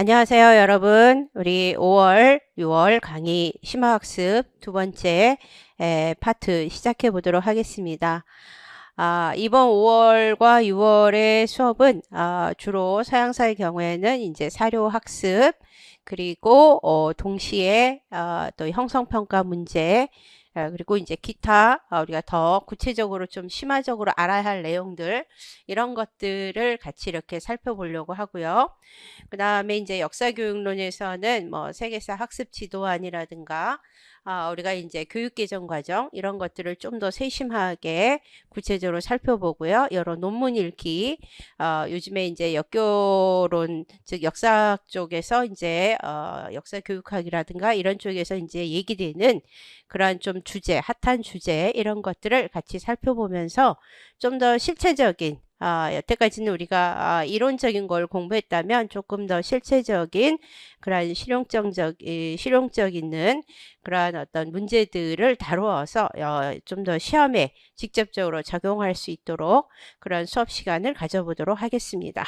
안녕하세요, 여러분. 우리 5월, 6월 강의 심화학습 두 번째 파트 시작해 보도록 하겠습니다. 이번 5월과 6월의 수업은 주로 서양사의 경우에는 이제 사료학습, 그리고 동시에 또 형성평가 문제, 그리고 이제 기타 우리가 더 구체적으로 좀 심화적으로 알아야 할 내용들, 이런 것들을 같이 이렇게 살펴보려고 하고요. 그 다음에 이제 역사교육론에서는 뭐 세계사 학습 지도안이라든가 우리가 이제 교육개정 과정 이런 것들을 좀 더 세심하게 구체적으로 살펴보고요. 여러 논문 읽기, 요즘에 이제 역교론 즉 역사 쪽에서 이제 역사교육학이라든가 이런 쪽에서 이제 얘기되는 그러한 좀 주제, 핫한 주제 이런 것들을 같이 살펴보면서 좀 더 실체적인 여태까지는 우리가 이론적인 걸 공부했다면 조금 더 실체적인 그러한 실용적 있는 그러한 어떤 문제들을 다루어서 좀 더 시험에 직접적으로 적용할 수 있도록 그런 수업 시간을 가져보도록 하겠습니다.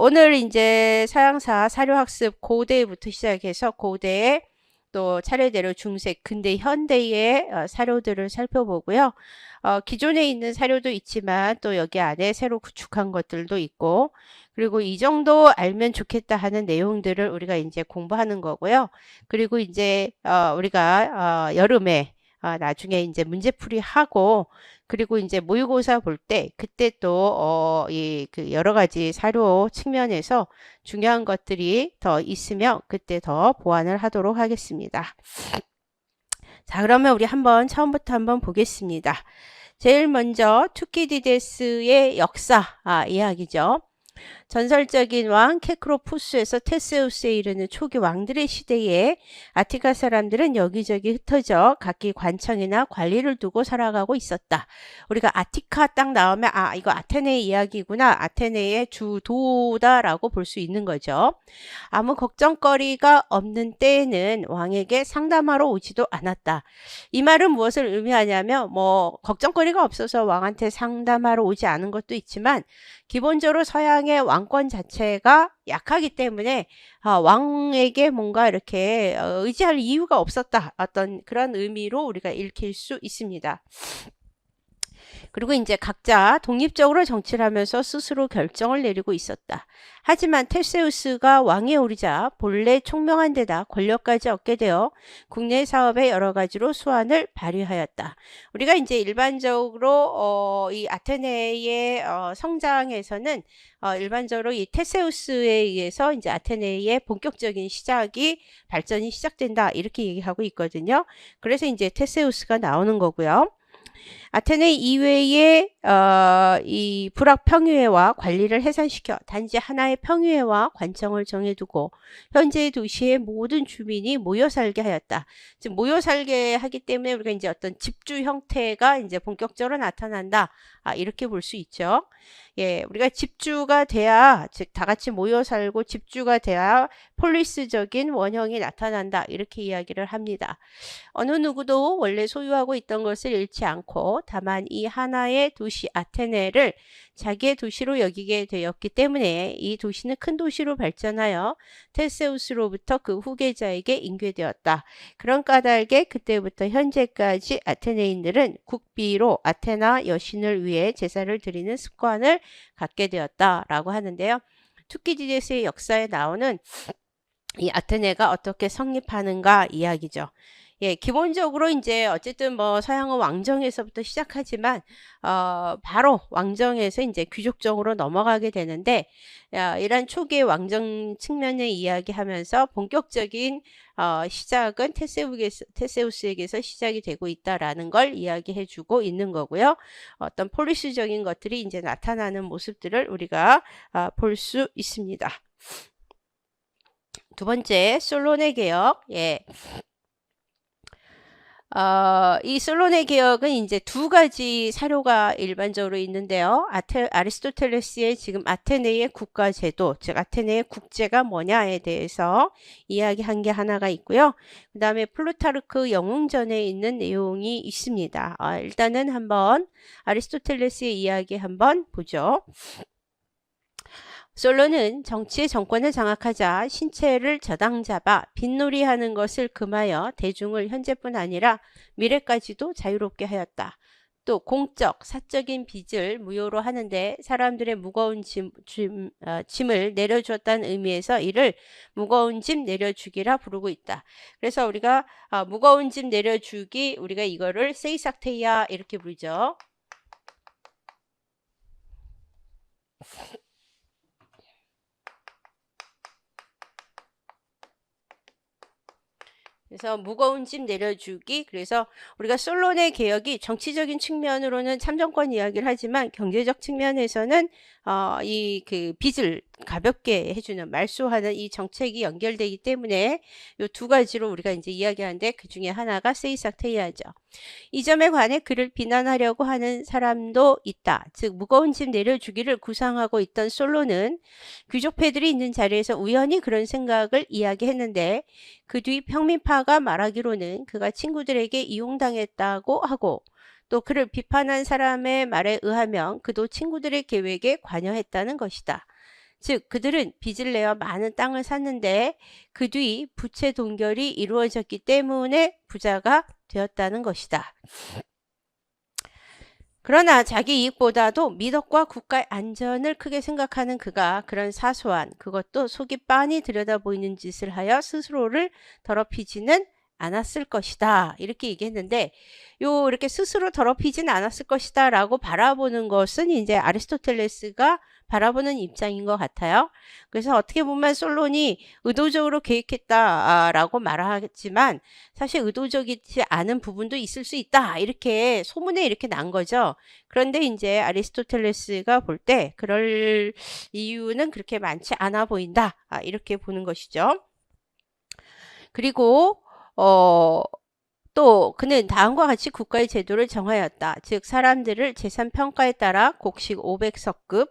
오늘 이제 서양사 사료학습 고대부터 시작해서 고대에 또 차례대로 중세, 근대, 현대의 사료들을 살펴보고요. 기존에 있는 사료도 있지만 또 여기 안에 새로 구축한 것들도 있고, 그리고 이 정도 알면 좋겠다 하는 내용들을 우리가 이제 공부하는 거고요. 그리고 이제 우리가 여름에 나중에 이제 문제풀이 하고, 그리고 이제 모의고사 볼 때 그때 또 이 그 여러 가지 사료 측면에서 중요한 것들이 더 있으면 그때 더 보완을 하도록 하겠습니다. 자, 그러면 우리 처음부터 한번 보겠습니다. 제일 먼저 투키디데스의 역사 이야기죠. 전설적인 왕 케크로푸스에서 테세우스에 이르는 초기 왕들의 시대에 아티카 사람들은 여기저기 흩어져 각기 관청이나 관리를 두고 살아가고 있었다. 우리가 아티카 딱 나오면 이거 아테네 이야기구나. 아테네의 주도다라고 볼 수 있는 거죠. 아무 걱정거리가 없는 때에는 왕에게 상담하러 오지도 않았다. 이 말은 무엇을 의미하냐면 뭐 걱정거리가 없어서 왕한테 상담하러 오지 않은 것도 있지만 기본적으로 서양의 왕권 자체가 약하기 때문에 왕에게 뭔가 이렇게 의지할 이유가 없었다. 어떤 그런 의미로 우리가 읽힐 수 있습니다. 그리고 이제 각자 독립적으로 정치를 하면서 스스로 결정을 내리고 있었다. 하지만 테세우스가 왕에 오르자 본래 총명한 데다 권력까지 얻게 되어 국내 사업의 여러 가지로 수완을 발휘하였다. 우리가 이제 일반적으로 이 아테네의 성장에서는 일반적으로 이 테세우스에 의해서 이제 아테네의 본격적인 발전이 시작된다 이렇게 얘기하고 있거든요. 그래서 이제 테세우스가 나오는 거고요. 아테네 이외의 이 불악 평유회와 관리를 해산시켜 단지 하나의 평유회와 관청을 정해두고 현재의 도시의 모든 주민이 모여 살게 하였다. 즉 모여 살게 하기 때문에 우리가 이제 어떤 집주 형태가 이제 본격적으로 나타난다. 이렇게 볼 수 있죠. 예, 우리가 집주가 돼야, 즉 다 같이 모여 살고 집주가 돼야 폴리스적인 원형이 나타난다. 이렇게 이야기를 합니다. 어느 누구도 원래 소유하고 있던 것을 잃지 않고 다만 이 하나의 도시 아테네를 자기의 도시로 여기게 되었기 때문에 이 도시는 큰 도시로 발전하여 테세우스로부터 그 후계자에게 인계되었다. 그런 까닭에 그때부터 현재까지 아테네인들은 국비로 아테나 여신을 위해 제사를 드리는 습관을 갖게 되었다라고 하는데요. 투키디데스의 역사에 나오는 이 아테네가 어떻게 성립하는가 이야기죠. 예, 기본적으로 이제 어쨌든 뭐 서양은 왕정에서부터 시작하지만 바로 왕정에서 이제 귀족정으로 넘어가게 되는데 이런 초기의 왕정 측면을 이야기하면서 본격적인 시작은 테세우스에게서 시작이 되고 있다라는 걸 이야기해주고 있는 거고요. 어떤 폴리시적인 것들이 이제 나타나는 모습들을 우리가 볼 수 있습니다. 두 번째, 솔론의 개혁. 예. 이 솔론의 개혁은 이제 두 가지 사료가 일반적으로 있는데요. 아리스토텔레스의 지금 아테네의 국가제도, 즉 아테네의 국제가 뭐냐에 대해서 이야기한 게 하나가 있고요. 그 다음에 플루타르크 영웅전에 있는 내용이 있습니다. 일단은 한번 아리스토텔레스의 이야기 한번 보죠. 솔로는 정치의 정권을 장악하자 신체를 저당 잡아 빈놀이하는 것을 금하여 대중을 현재뿐 아니라 미래까지도 자유롭게 하였다. 또 공적, 사적인 빚을 무효로 하는데 사람들의 무거운 짐을 내려주었다는 의미에서 이를 무거운 짐 내려주기라 부르고 있다. 그래서 우리가 무거운 짐 내려주기, 우리가 이거를 세이삭테이아 이렇게 부르죠. 그래서 무거운 짐 내려주기. 그래서 우리가 솔론의 개혁이 정치적인 측면으로는 참정권 이야기를 하지만 경제적 측면에서는 이 그 빚을 가볍게 해주는 말소하는 이 정책이 연결되기 때문에 이 두 가지로 우리가 이제 이야기하는데 그 중에 하나가 세이삭테이아죠. 이 점에 관해 그를 비난하려고 하는 사람도 있다. 즉 무거운 짐 내려주기를 구상하고 있던 솔로는 귀족패들이 있는 자리에서 우연히 그런 생각을 이야기했는데 그 뒤 평민파가 말하기로는 그가 친구들에게 이용당했다고 하고 또 그를 비판한 사람의 말에 의하면 그도 친구들의 계획에 관여했다는 것이다. 즉 그들은 빚을 내어 많은 땅을 샀는데 그 뒤 부채 동결이 이루어졌기 때문에 부자가 되었다는 것이다. 그러나 자기 이익보다도 미덕과 국가의 안전을 크게 생각하는 그가 그런 사소한, 그것도 속이 빤히 들여다보이는 짓을 하여 스스로를 더럽히지는 않았을 것이다. 이렇게 얘기했는데 이렇게 스스로 더럽히진 않았을 것이다 라고 바라보는 것은 이제 아리스토텔레스가 바라보는 입장인 것 같아요. 그래서 어떻게 보면 솔론이 의도적으로 계획했다라고 말하지만 사실 의도적이지 않은 부분도 있을 수 있다. 이렇게 소문에 이렇게 난 거죠. 그런데 이제 아리스토텔레스가 볼 때 그럴 이유는 그렇게 많지 않아 보인다. 이렇게 보는 것이죠. 그리고 또 그는 다음과 같이 국가의 제도를 정하였다. 즉 사람들을 재산평가에 따라 곡식 500석급,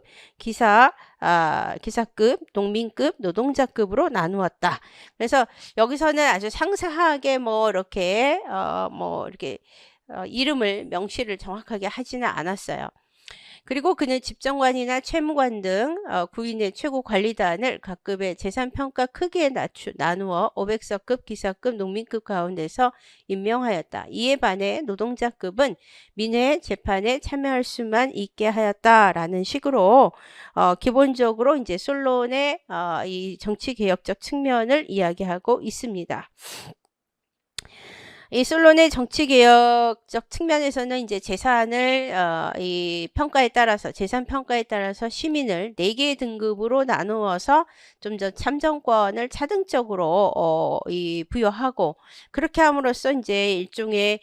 기사급, 농민급, 노동자급으로 나누었다. 그래서 여기서는 아주 상세하게 이렇게 이름을 명시를 정확하게 하지는 않았어요. 그리고 그는 집정관이나 채무관 등 구인의 최고 관리단을 각급의 재산평가 크기에 나누어 500석급, 기사급, 농민급 가운데서 임명하였다. 이에 반해 노동자급은 민회 재판에 참여할 수만 있게 하였다라는 식으로 기본적으로 이제 솔론의 이 정치개혁적 측면을 이야기하고 있습니다. 이 솔론의 정치개혁적 측면에서는 이제 재산을 이 평가에 따라서 재산 평가에 따라서 시민을 4개의 등급으로 나누어서 좀 더 참정권을 차등적으로 부여하고 그렇게 함으로써 이제 일종의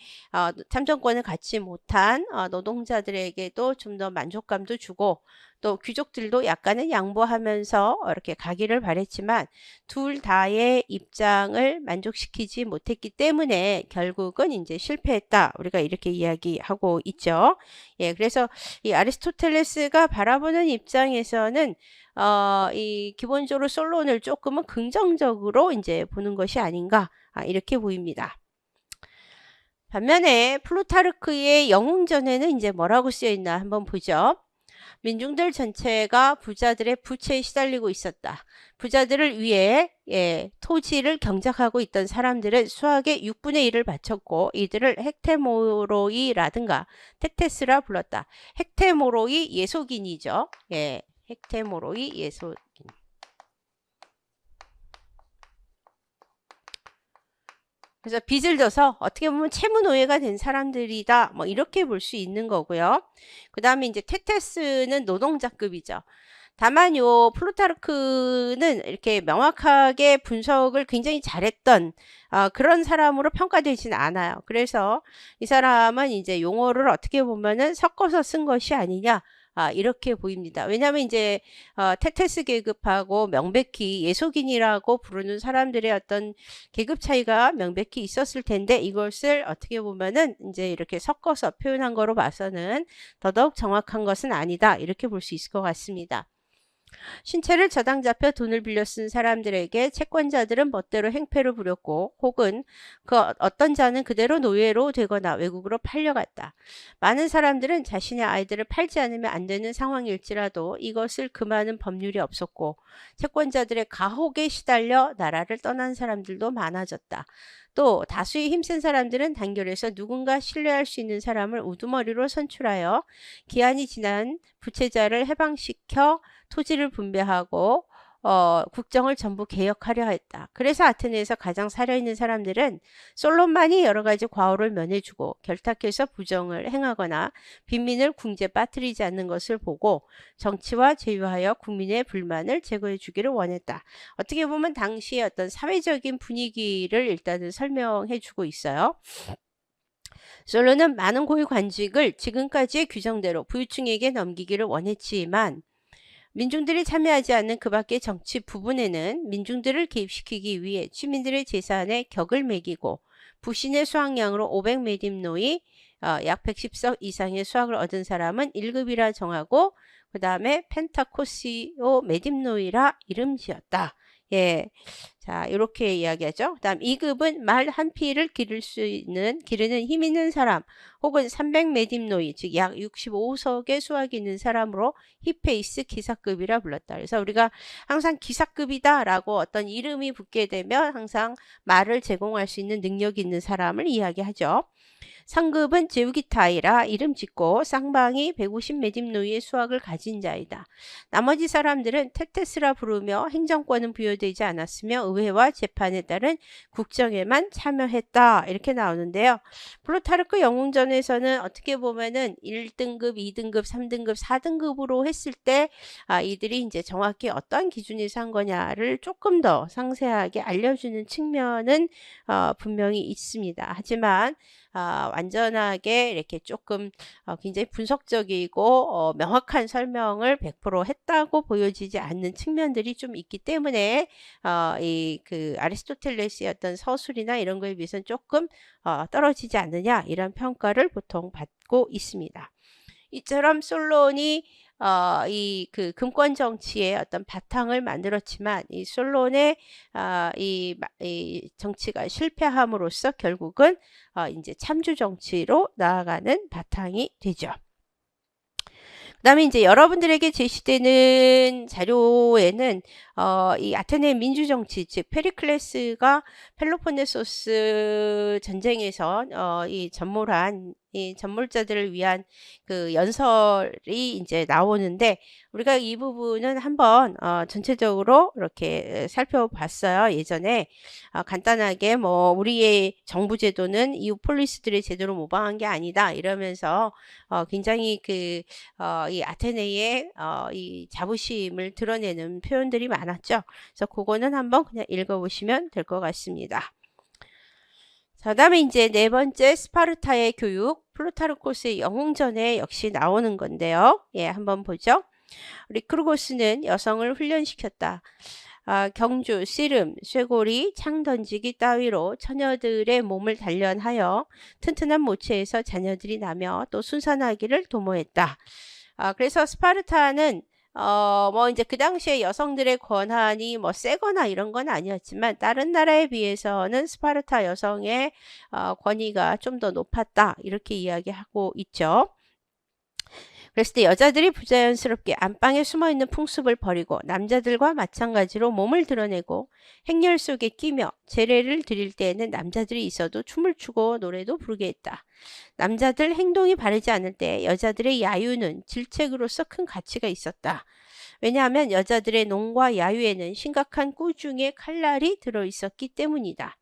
참정권을 갖지 못한 노동자들에게도 좀 더 만족감도 주고 또 귀족들도 약간은 양보하면서 이렇게 가기를 바랬지만 둘 다의 입장을 만족시키지 못했기 때문에 결국은 이제 실패했다. 우리가 이렇게 이야기하고 있죠. 예, 그래서 이 아리스토텔레스가 바라보는 입장에서는 이 기본적으로 솔론을 조금은 긍정적으로 이제 보는 것이 아닌가 이렇게 보입니다. 반면에 플루타르크의 영웅전에는 이제 뭐라고 쓰여 있나 한번 보죠. 민중들 전체가 부자들의 부채에 시달리고 있었다. 부자들을 위해 토지를 경작하고 있던 사람들은 수학의 6분의 1을 바쳤고 이들을 헥테모로이라든가 텍테스라 불렀다. 헥테모로이 예속인이죠. 예, 헥테모로이 예속인. 그래서 빚을 져서 어떻게 보면 채무노예가 된 사람들이다. 이렇게 볼 수 있는 거고요. 그 다음에 이제 테테스는 노동자급이죠. 다만 요 플루타르크는 이렇게 명확하게 분석을 굉장히 잘했던 그런 사람으로 평가되지는 않아요. 그래서 이 사람은 이제 용어를 어떻게 보면은 섞어서 쓴 것이 아니냐. 이렇게 보입니다. 왜냐하면 이제 테테스 계급하고 명백히 예속인이라고 부르는 사람들의 어떤 계급 차이가 명백히 있었을 텐데 이것을 어떻게 보면은 이제 이렇게 섞어서 표현한 거로 봐서는 더더욱 정확한 것은 아니다. 이렇게 볼 수 있을 것 같습니다. 신체를 저당 잡혀 돈을 빌려 쓴 사람들에게 채권자들은 멋대로 행패를 부렸고 혹은 그 어떤 자는 그대로 노예로 되거나 외국으로 팔려갔다. 많은 사람들은 자신의 아이들을 팔지 않으면 안 되는 상황일지라도 이것을 금하는 법률이 없었고 채권자들의 가혹에 시달려 나라를 떠난 사람들도 많아졌다. 또 다수의 힘센 사람들은 단결해서 누군가 신뢰할 수 있는 사람을 우두머리로 선출하여 기한이 지난 부채자를 해방시켜 토지를 분배하고 국정을 전부 개혁하려 했다. 그래서 아테네에서 가장 살아있는 사람들은 솔론만이 여러 가지 과오를 면해주고 결탁해서 부정을 행하거나 빈민을 궁지에 빠뜨리지 않는 것을 보고 정치와 제휴하여 국민의 불만을 제거해 주기를 원했다. 어떻게 보면 당시의 어떤 사회적인 분위기를 일단은 설명해 주고 있어요. 솔론은 많은 고위 관직을 지금까지의 규정대로 부유층에게 넘기기를 원했지만 민중들이 참여하지 않는 그 밖의 정치 부분에는 민중들을 개입시키기 위해 주민들의 재산에 격을 매기고 부신의 수확량으로 500메딥노이 약 110석 이상의 수확을 얻은 사람은 1급이라 정하고 그 다음에 펜타코시오 메딥노이라 이름 지었다. 예. 자, 이렇게 이야기하죠. 그 다음 2급은 말 한 피를 기르는 힘 있는 사람 혹은 300메딥노이 즉 약 65석의 수확이 있는 사람으로 히페이스 기사급이라 불렀다. 그래서 우리가 항상 기사급이다 라고 어떤 이름이 붙게 되면 항상 말을 제공할 수 있는 능력이 있는 사람을 이야기하죠. 상급은 제우기타이라 이름 짓고 쌍방이 150메딥노이의 수확을 가진 자이다. 나머지 사람들은 테테스라 부르며 행정권은 부여되지 않았으며 의회와 재판에 따른 국정에만 참여했다. 이렇게 나오는데요. 플루타르크 영웅전에서는 어떻게 보면은 1등급, 2등급, 3등급, 4등급으로 했을 때 이들이 이제 정확히 어떤 기준에서 한 거냐를 조금 더 상세하게 알려주는 측면은 분명히 있습니다. 하지만 완전하게 이렇게 조금 굉장히 분석적이고 명확한 설명을 100% 했다고 보여지지 않는 측면들이 좀 있기 때문에 이 그 아리스토텔레스의 어떤 서술이나 이런 거에 비해서는 조금 떨어지지 않느냐 이런 평가를 보통 받고 있습니다. 이처럼 솔론이 이 그 금권 정치의 어떤 바탕을 만들었지만 이 솔론의 이 정치가 실패함으로써 결국은 이제 참주 정치로 나아가는 바탕이 되죠. 그 다음에 이제 여러분들에게 제시되는 자료에는 이 아테네 민주정치 즉 페리클레스가 펠로폰네소스 전쟁에서 이 전몰한 이 전몰자들을 위한 그 연설이 이제 나오는데 우리가 이 부분은 한번 전체적으로 이렇게 살펴봤어요. 예전에 간단하게 뭐 우리의 정부 제도는 이웃 폴리스들의 제도를 모방한 게 아니다 이러면서 굉장히 이 아테네의 이 자부심을 드러내는 표현들이 많았죠. 그래서 그거는 한번 그냥 읽어보시면 될 것 같습니다. 자, 다음에 이제 네 번째 스파르타의 교육, 플루타르코스의 영웅전에 역시 나오는 건데요. 예, 한번 보죠. 리크루고스는 여성을 훈련시켰다. 경주, 씨름, 쇠고리, 창 던지기 따위로 처녀들의 몸을 단련하여 튼튼한 모체에서 자녀들이 나며 또 순산하기를 도모했다. 그래서 스파르타는 뭐 이제 그 당시에 여성들의 권한이 뭐 세거나 이런 건 아니었지만 다른 나라에 비해서는 스파르타 여성의 권위가 좀 더 높았다 이렇게 이야기하고 있죠. 그랬을 때 여자들이 부자연스럽게 안방에 숨어있는 풍습을 버리고 남자들과 마찬가지로 몸을 드러내고 행렬 속에 끼며 제례를 드릴 때에는 남자들이 있어도 춤을 추고 노래도 부르게 했다. 남자들 행동이 바르지 않을 때 여자들의 야유는 질책으로서 큰 가치가 있었다. 왜냐하면 여자들의 농과 야유에는 심각한 꾸중의 칼날이 들어있었기 때문이다.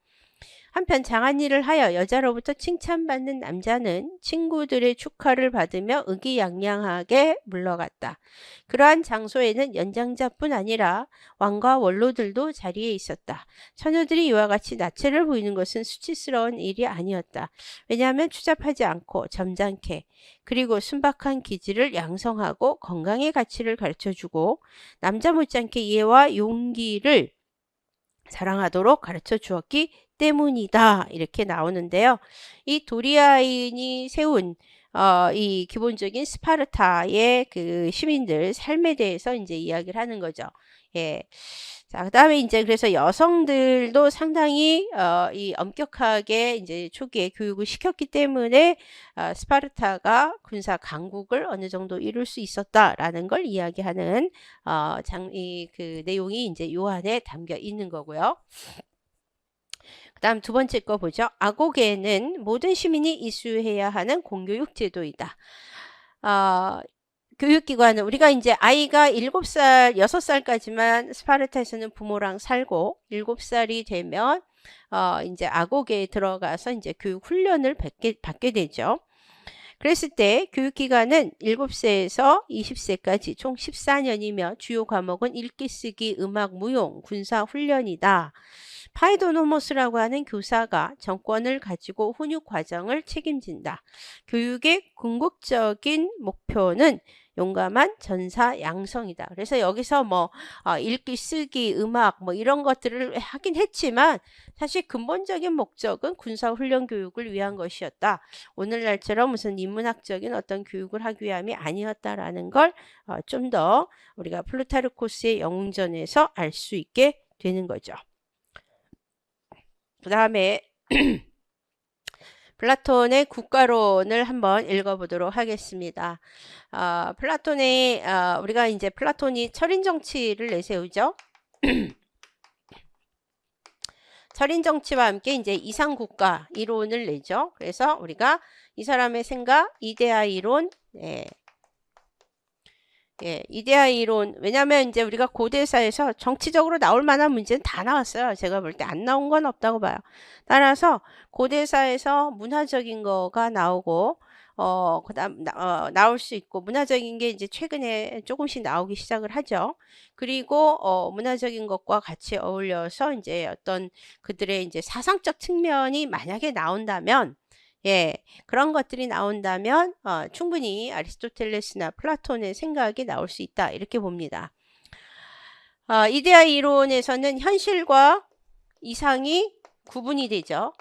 한편 장한 일을 하여 여자로부터 칭찬받는 남자는 친구들의 축하를 받으며 의기양양하게 물러갔다. 그러한 장소에는 연장자뿐 아니라 왕과 원로들도 자리에 있었다. 처녀들이 이와 같이 나체를 보이는 것은 수치스러운 일이 아니었다. 왜냐하면 추잡하지 않고 점잖게 그리고 순박한 기질을 양성하고 건강의 가치를 가르쳐주고 남자 못지않게 이해와 용기를 사랑하도록 가르쳐 주었기 때문이다. 이렇게 나오는데요. 이 도리아인이 세운 이 기본적인 스파르타의 그 시민들 삶에 대해서 이제 이야기를 하는 거죠. 예. 자, 그다음에 이제 그래서 여성들도 상당히 이 엄격하게 이제 초기에 교육을 시켰기 때문에 스파르타가 군사 강국을 어느 정도 이룰 수 있었다라는 걸 이야기하는 그 내용이 이제 요 안에 담겨 있는 거고요. 그다음 두 번째 거 보죠. 아고게는 모든 시민이 이수해야 하는 공교육 제도이다. 교육기관은 우리가 이제 아이가 7살, 6살까지만 스파르타에서는 부모랑 살고 7살이 되면 이제 아고게에 들어가서 이제 교육 훈련을 받게 되죠. 그랬을 때 교육기간은 7세에서 20세까지 총 14년이며 주요 과목은 읽기, 쓰기, 음악, 무용, 군사 훈련이다. 파이도노모스라고 하는 교사가 정권을 가지고 훈육 과정을 책임진다. 교육의 궁극적인 목표는 용감한 전사 양성이다. 그래서 여기서 뭐 읽기, 쓰기, 음악 뭐 이런 것들을 하긴 했지만 사실 근본적인 목적은 군사훈련 교육을 위한 것이었다. 오늘날처럼 무슨 인문학적인 어떤 교육을 하기 위함이 아니었다라는 걸 좀 더 우리가 플루타르코스의 영웅전에서 알 수 있게 되는 거죠. 그 다음에 플라톤의 국가론을 한번 읽어보도록 하겠습니다. 플라톤의 우리가 이제 플라톤이 철인 정치를 내세우죠. 철인 정치와 함께 이제 이상국가 이론을 내죠. 그래서 우리가 이 사람의 생각, 이데아 이론, 이데아 이론. 왜냐하면 이제 우리가 고대사에서 정치적으로 나올 만한 문제는 다 나왔어요. 제가 볼 때 안 나온 건 없다고 봐요. 따라서 고대사에서 문화적인 거가 나오고 그다음 나올 수 있고 문화적인 게 이제 최근에 조금씩 나오기 시작을 하죠. 그리고 문화적인 것과 같이 어울려서 이제 어떤 그들의 이제 사상적 측면이 만약에 나온다면 그런 것들이 나온다면 충분히 아리스토텔레스나 플라톤의 생각이 나올 수 있다. 이렇게 봅니다. 이데아 이론에서는 현실과 이상이 구분이 되죠.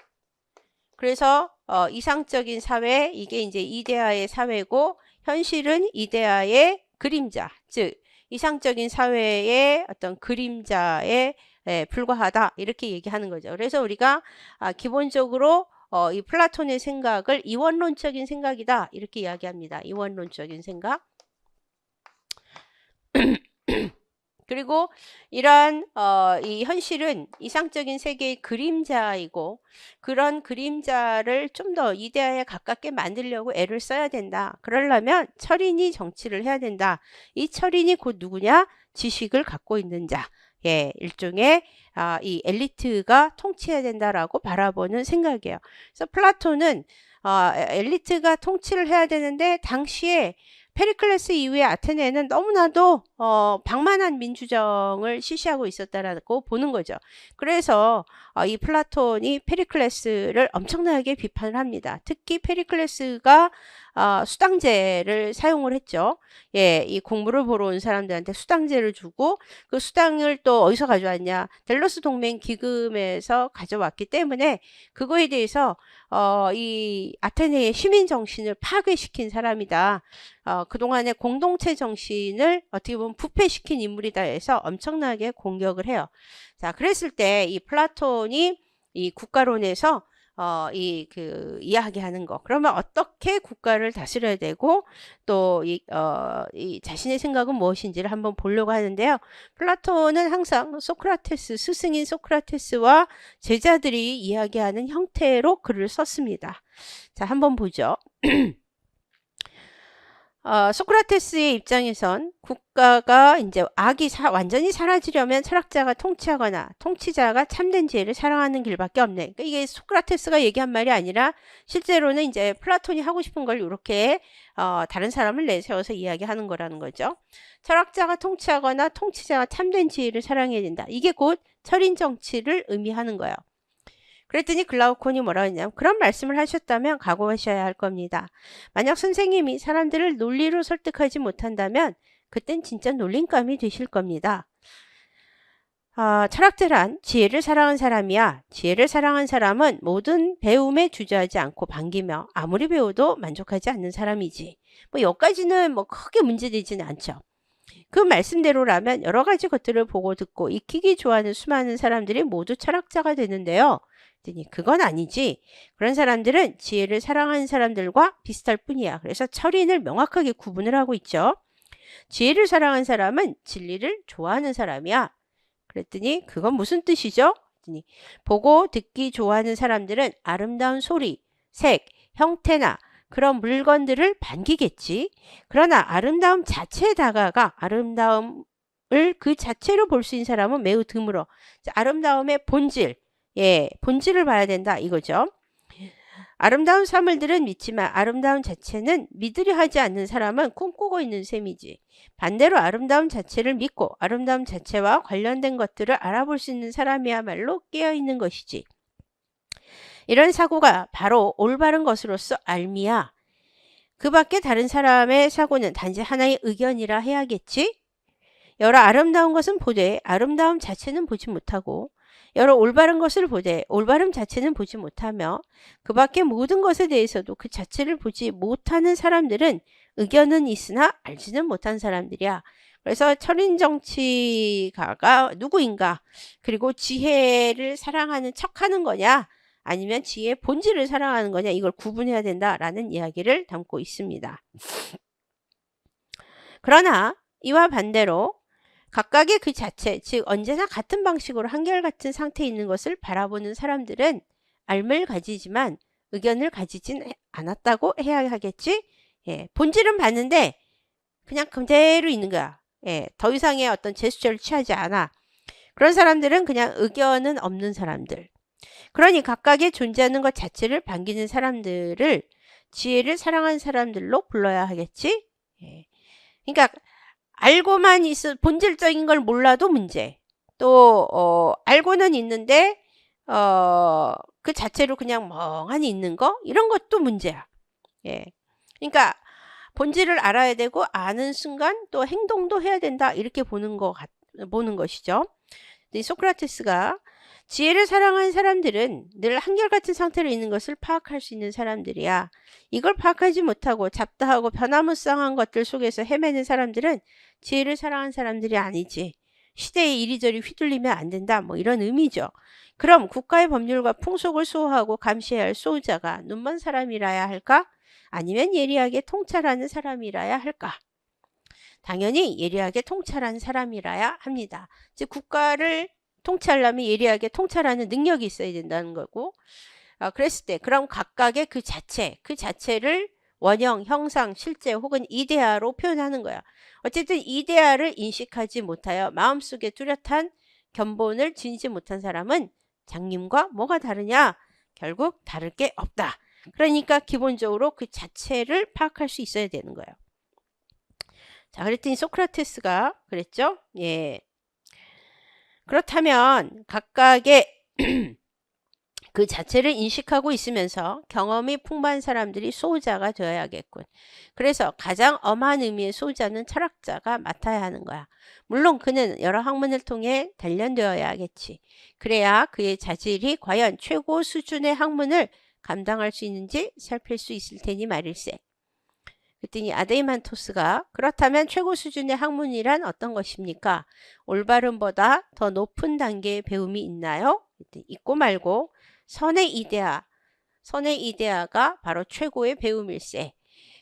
그래서 이상적인 사회, 이게 이제 이데아의 사회고 현실은 이데아의 그림자, 즉 이상적인 사회의 어떤 그림자에 불과하다. 이렇게 얘기하는 거죠. 그래서 우리가 기본적으로 이 플라톤의 생각을 이원론적인 생각이다. 이렇게 이야기합니다. 이원론적인 생각. 그리고 이러한 이 현실은 이상적인 세계의 그림자이고 그런 그림자를 좀 더 이데아에 가깝게 만들려고 애를 써야 된다. 그러려면 철인이 정치를 해야 된다. 이 철인이 곧 누구냐? 지식을 갖고 있는 자. 일종의 이 엘리트가 통치해야 된다라고 바라보는 생각이에요. 그래서 플라톤은 엘리트가 통치를 해야 되는데 당시에 페리클레스 이후에 아테네는 너무나도 방만한 민주정을 실시하고 있었다라고 보는 거죠. 그래서 이 플라톤이 페리클레스를 엄청나게 비판을 합니다. 특히 페리클레스가 수당제를 사용을 했죠. 이 공부를 보러 온 사람들한테 수당제를 주고 그 수당을 또 어디서 가져왔냐? 델로스 동맹 기금에서 가져왔기 때문에 그거에 대해서 이 아테네의 시민 정신을 파괴시킨 사람이다. 그동안의 공동체 정신을 어떻게 보면 부패시킨 인물이다 해서 엄청나게 공격을 해요. 자, 그랬을 때 이 플라톤이 이 국가론에서 이야기하는 거. 그러면 어떻게 국가를 다스려야 되고 또 이 자신의 생각은 무엇인지를 한번 보려고 하는데요. 플라톤은 항상 소크라테스, 스승인 소크라테스와 제자들이 이야기하는 형태로 글을 썼습니다. 자, 한번 보죠. 소크라테스의 입장에선 국가가 이제 악이 완전히 사라지려면 철학자가 통치하거나 통치자가 참된 지혜를 사랑하는 길밖에 없네. 그러니까 이게 소크라테스가 얘기한 말이 아니라 실제로는 이제 플라톤이 하고 싶은 걸 이렇게 다른 사람을 내세워서 이야기하는 거라는 거죠. 철학자가 통치하거나 통치자가 참된 지혜를 사랑해야 된다. 이게 곧 철인 정치를 의미하는 거예요. 그랬더니 글라우콘이 뭐라고 했냐면 그런 말씀을 하셨다면 각오하셔야 할 겁니다. 만약 선생님이 사람들을 논리로 설득하지 못한다면 그땐 진짜 놀림감이 되실 겁니다. 철학자란 지혜를 사랑한 사람이야. 지혜를 사랑한 사람은 모든 배움에 주저하지 않고 반기며 아무리 배워도 만족하지 않는 사람이지. 뭐 여기까지는 뭐 크게 문제되지는 않죠. 그 말씀대로라면 여러 가지 것들을 보고 듣고 익히기 좋아하는 수많은 사람들이 모두 철학자가 되는데요. 그건 아니지. 그런 사람들은 지혜를 사랑하는 사람들과 비슷할 뿐이야. 그래서 철인을 명확하게 구분을 하고 있죠. 지혜를 사랑하는 사람은 진리를 좋아하는 사람이야. 그랬더니 그건 무슨 뜻이죠? 그랬더니 보고 듣기 좋아하는 사람들은 아름다운 소리, 색, 형태나 그런 물건들을 반기겠지. 그러나 아름다움 자체에 다가가 아름다움을 그 자체로 볼 수 있는 사람은 매우 드물어. 아름다움의 본질, 본질을 봐야 된다 이거죠. 아름다운 사물들은 믿지만 아름다움 자체는 믿으려 하지 않는 사람은 꿈꾸고 있는 셈이지. 반대로 아름다움 자체를 믿고 아름다움 자체와 관련된 것들을 알아볼 수 있는 사람이야말로 깨어있는 것이지. 이런 사고가 바로 올바른 것으로서 알미야. 그 밖에 다른 사람의 사고는 단지 하나의 의견이라 해야겠지? 여러 아름다운 것은 보되 아름다움 자체는 보지 못하고 여러 올바른 것을 보되 올바름 자체는 보지 못하며 그 밖의 모든 것에 대해서도 그 자체를 보지 못하는 사람들은 의견은 있으나 알지는 못한 사람들이야. 그래서 철인 정치가가 누구인가? 그리고 지혜를 사랑하는 척하는 거냐? 아니면 지혜의 본질을 사랑하는 거냐? 이걸 구분해야 된다라는 이야기를 담고 있습니다. 그러나 이와 반대로 각각의 그 자체, 즉 언제나 같은 방식으로 한결같은 상태에 있는 것을 바라보는 사람들은 알을 가지지만 의견을 가지진 않았다고 해야 하겠지? 본질은 봤는데 그냥 그대로 있는 거야. 더 이상의 어떤 제스처를 취하지 않아. 그런 사람들은 그냥 의견은 없는 사람들. 그러니 각각의 존재하는 것 자체를 반기는 사람들을 지혜를 사랑하는 사람들로 불러야 하겠지? 그러니까 알고만 있어 본질적인 걸 몰라도 문제. 또 알고는 있는데 그 자체로 그냥 멍하니 있는 거 이런 것도 문제야. 그러니까 본질을 알아야 되고 아는 순간 또 행동도 해야 된다 이렇게 보는 것이죠. 소크라테스가 지혜를 사랑하는 사람들은 늘 한결같은 상태로 있는 것을 파악할 수 있는 사람들이야. 이걸 파악하지 못하고 잡다하고 변화무쌍한 것들 속에서 헤매는 사람들은 지혜를 사랑하는 사람들이 아니지. 시대에 이리저리 휘둘리면 안 된다. 뭐 이런 의미죠. 그럼 국가의 법률과 풍속을 수호하고 감시해야 할 수호자가 눈먼 사람이라야 할까? 아니면 예리하게 통찰하는 사람이라야 할까? 당연히 예리하게 통찰하는 사람이라야 합니다. 즉 국가를 통찰하려면 예리하게 통찰하는 능력이 있어야 된다는 거고 그랬을 때 그럼 각각의 그 자체를 원형, 형상, 실제 혹은 이데아로 표현하는 거야. 어쨌든 이데아를 인식하지 못하여 마음속에 뚜렷한 견본을 지니지 못한 사람은 장님과 뭐가 다르냐? 결국 다를 게 없다. 그러니까 기본적으로 그 자체를 파악할 수 있어야 되는 거예요. 자, 그랬더니 소크라테스가 그랬죠? 그렇다면 각각의 그 자체를 인식하고 있으면서 경험이 풍부한 사람들이 수호자가 되어야겠군. 그래서 가장 엄한 의미의 수호자는 철학자가 맡아야 하는 거야. 물론 그는 여러 학문을 통해 단련되어야겠지. 그래야 그의 자질이 과연 최고 수준의 학문을 감당할 수 있는지 살필 수 있을 테니 말일세. 그랬더니 아데이만토스가 그렇다면 최고 수준의 학문이란 어떤 것입니까? 올바름보다 더 높은 단계의 배움이 있나요? 있고 말고 선의 이데아가 바로 최고의 배움일세.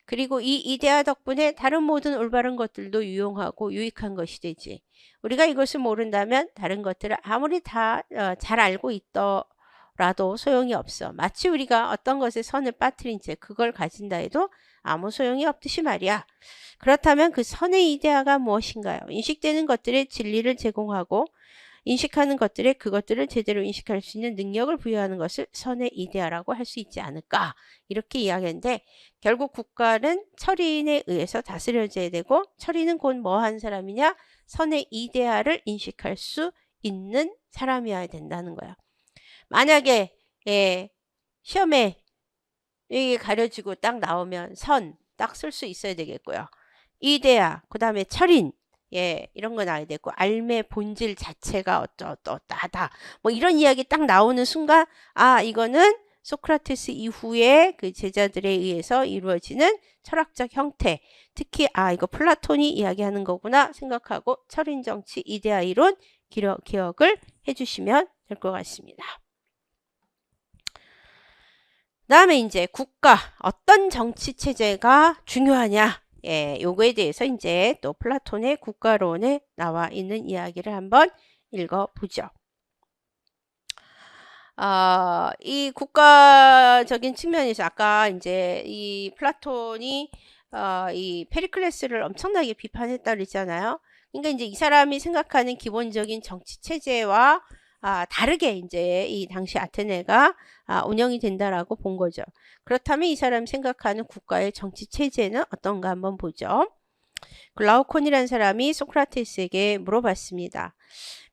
그리고 이 이데아 덕분에 다른 모든 올바른 것들도 유용하고 유익한 것이 되지. 우리가 이것을 모른다면 다른 것들을 아무리 다 잘 알고 있더라도 소용이 없어. 마치 우리가 어떤 것에 선을 빠뜨린 채 그걸 가진다 해도 아무 소용이 없듯이 말이야. 그렇다면 그 선의 이데아가 무엇인가요? 인식되는 것들의 진리를 제공하고 인식하는 것들에 그것들을 제대로 인식할 수 있는 능력을 부여하는 것을 선의 이데아라고 할 수 있지 않을까 이렇게 이야기하는데 결국 국가는 철인에 의해서 다스려져야 되고 철인은 곧 뭐한 사람이냐? 선의 이데아를 인식할 수 있는 사람이어야 된다는 거야. 만약에 시험에 이게 가려지고 딱 나오면 선 딱 쓸 수 있어야 되겠고요. 이데아 그 다음에 철인 예, 이런 거 나와야 되고, 알매 본질 자체가 어떠하다. 뭐 이런 이야기 딱 나오는 순간, 아, 이거는 소크라테스 이후에 그 제자들에 의해서 이루어지는 철학적 형태. 특히, 아, 이거 플라톤이 이야기하는 거구나 생각하고 철인정치 이데아 이론 기억을 해주시면 될 것 같습니다. 다음에 이제 국가, 어떤 정치 체제가 중요하냐. 예, 요거에 대해서 이제 또 플라톤의 국가론에 나와 있는 이야기를 한번 읽어보죠. 이 국가적인 측면에서 아까 이제 이 플라톤이 이 페리클레스를 엄청나게 비판했다 그랬잖아요. 그러니까 이제 이 사람이 생각하는 기본적인 정치 체제와 다르게 이제 이 당시 아테네가 운영이 된다라고 본 거죠. 그렇다면 이 사람이 생각하는 국가의 정치 체제는 어떤가 한번 보죠. 글라우콘이라는 사람이 소크라테스에게 물어봤습니다.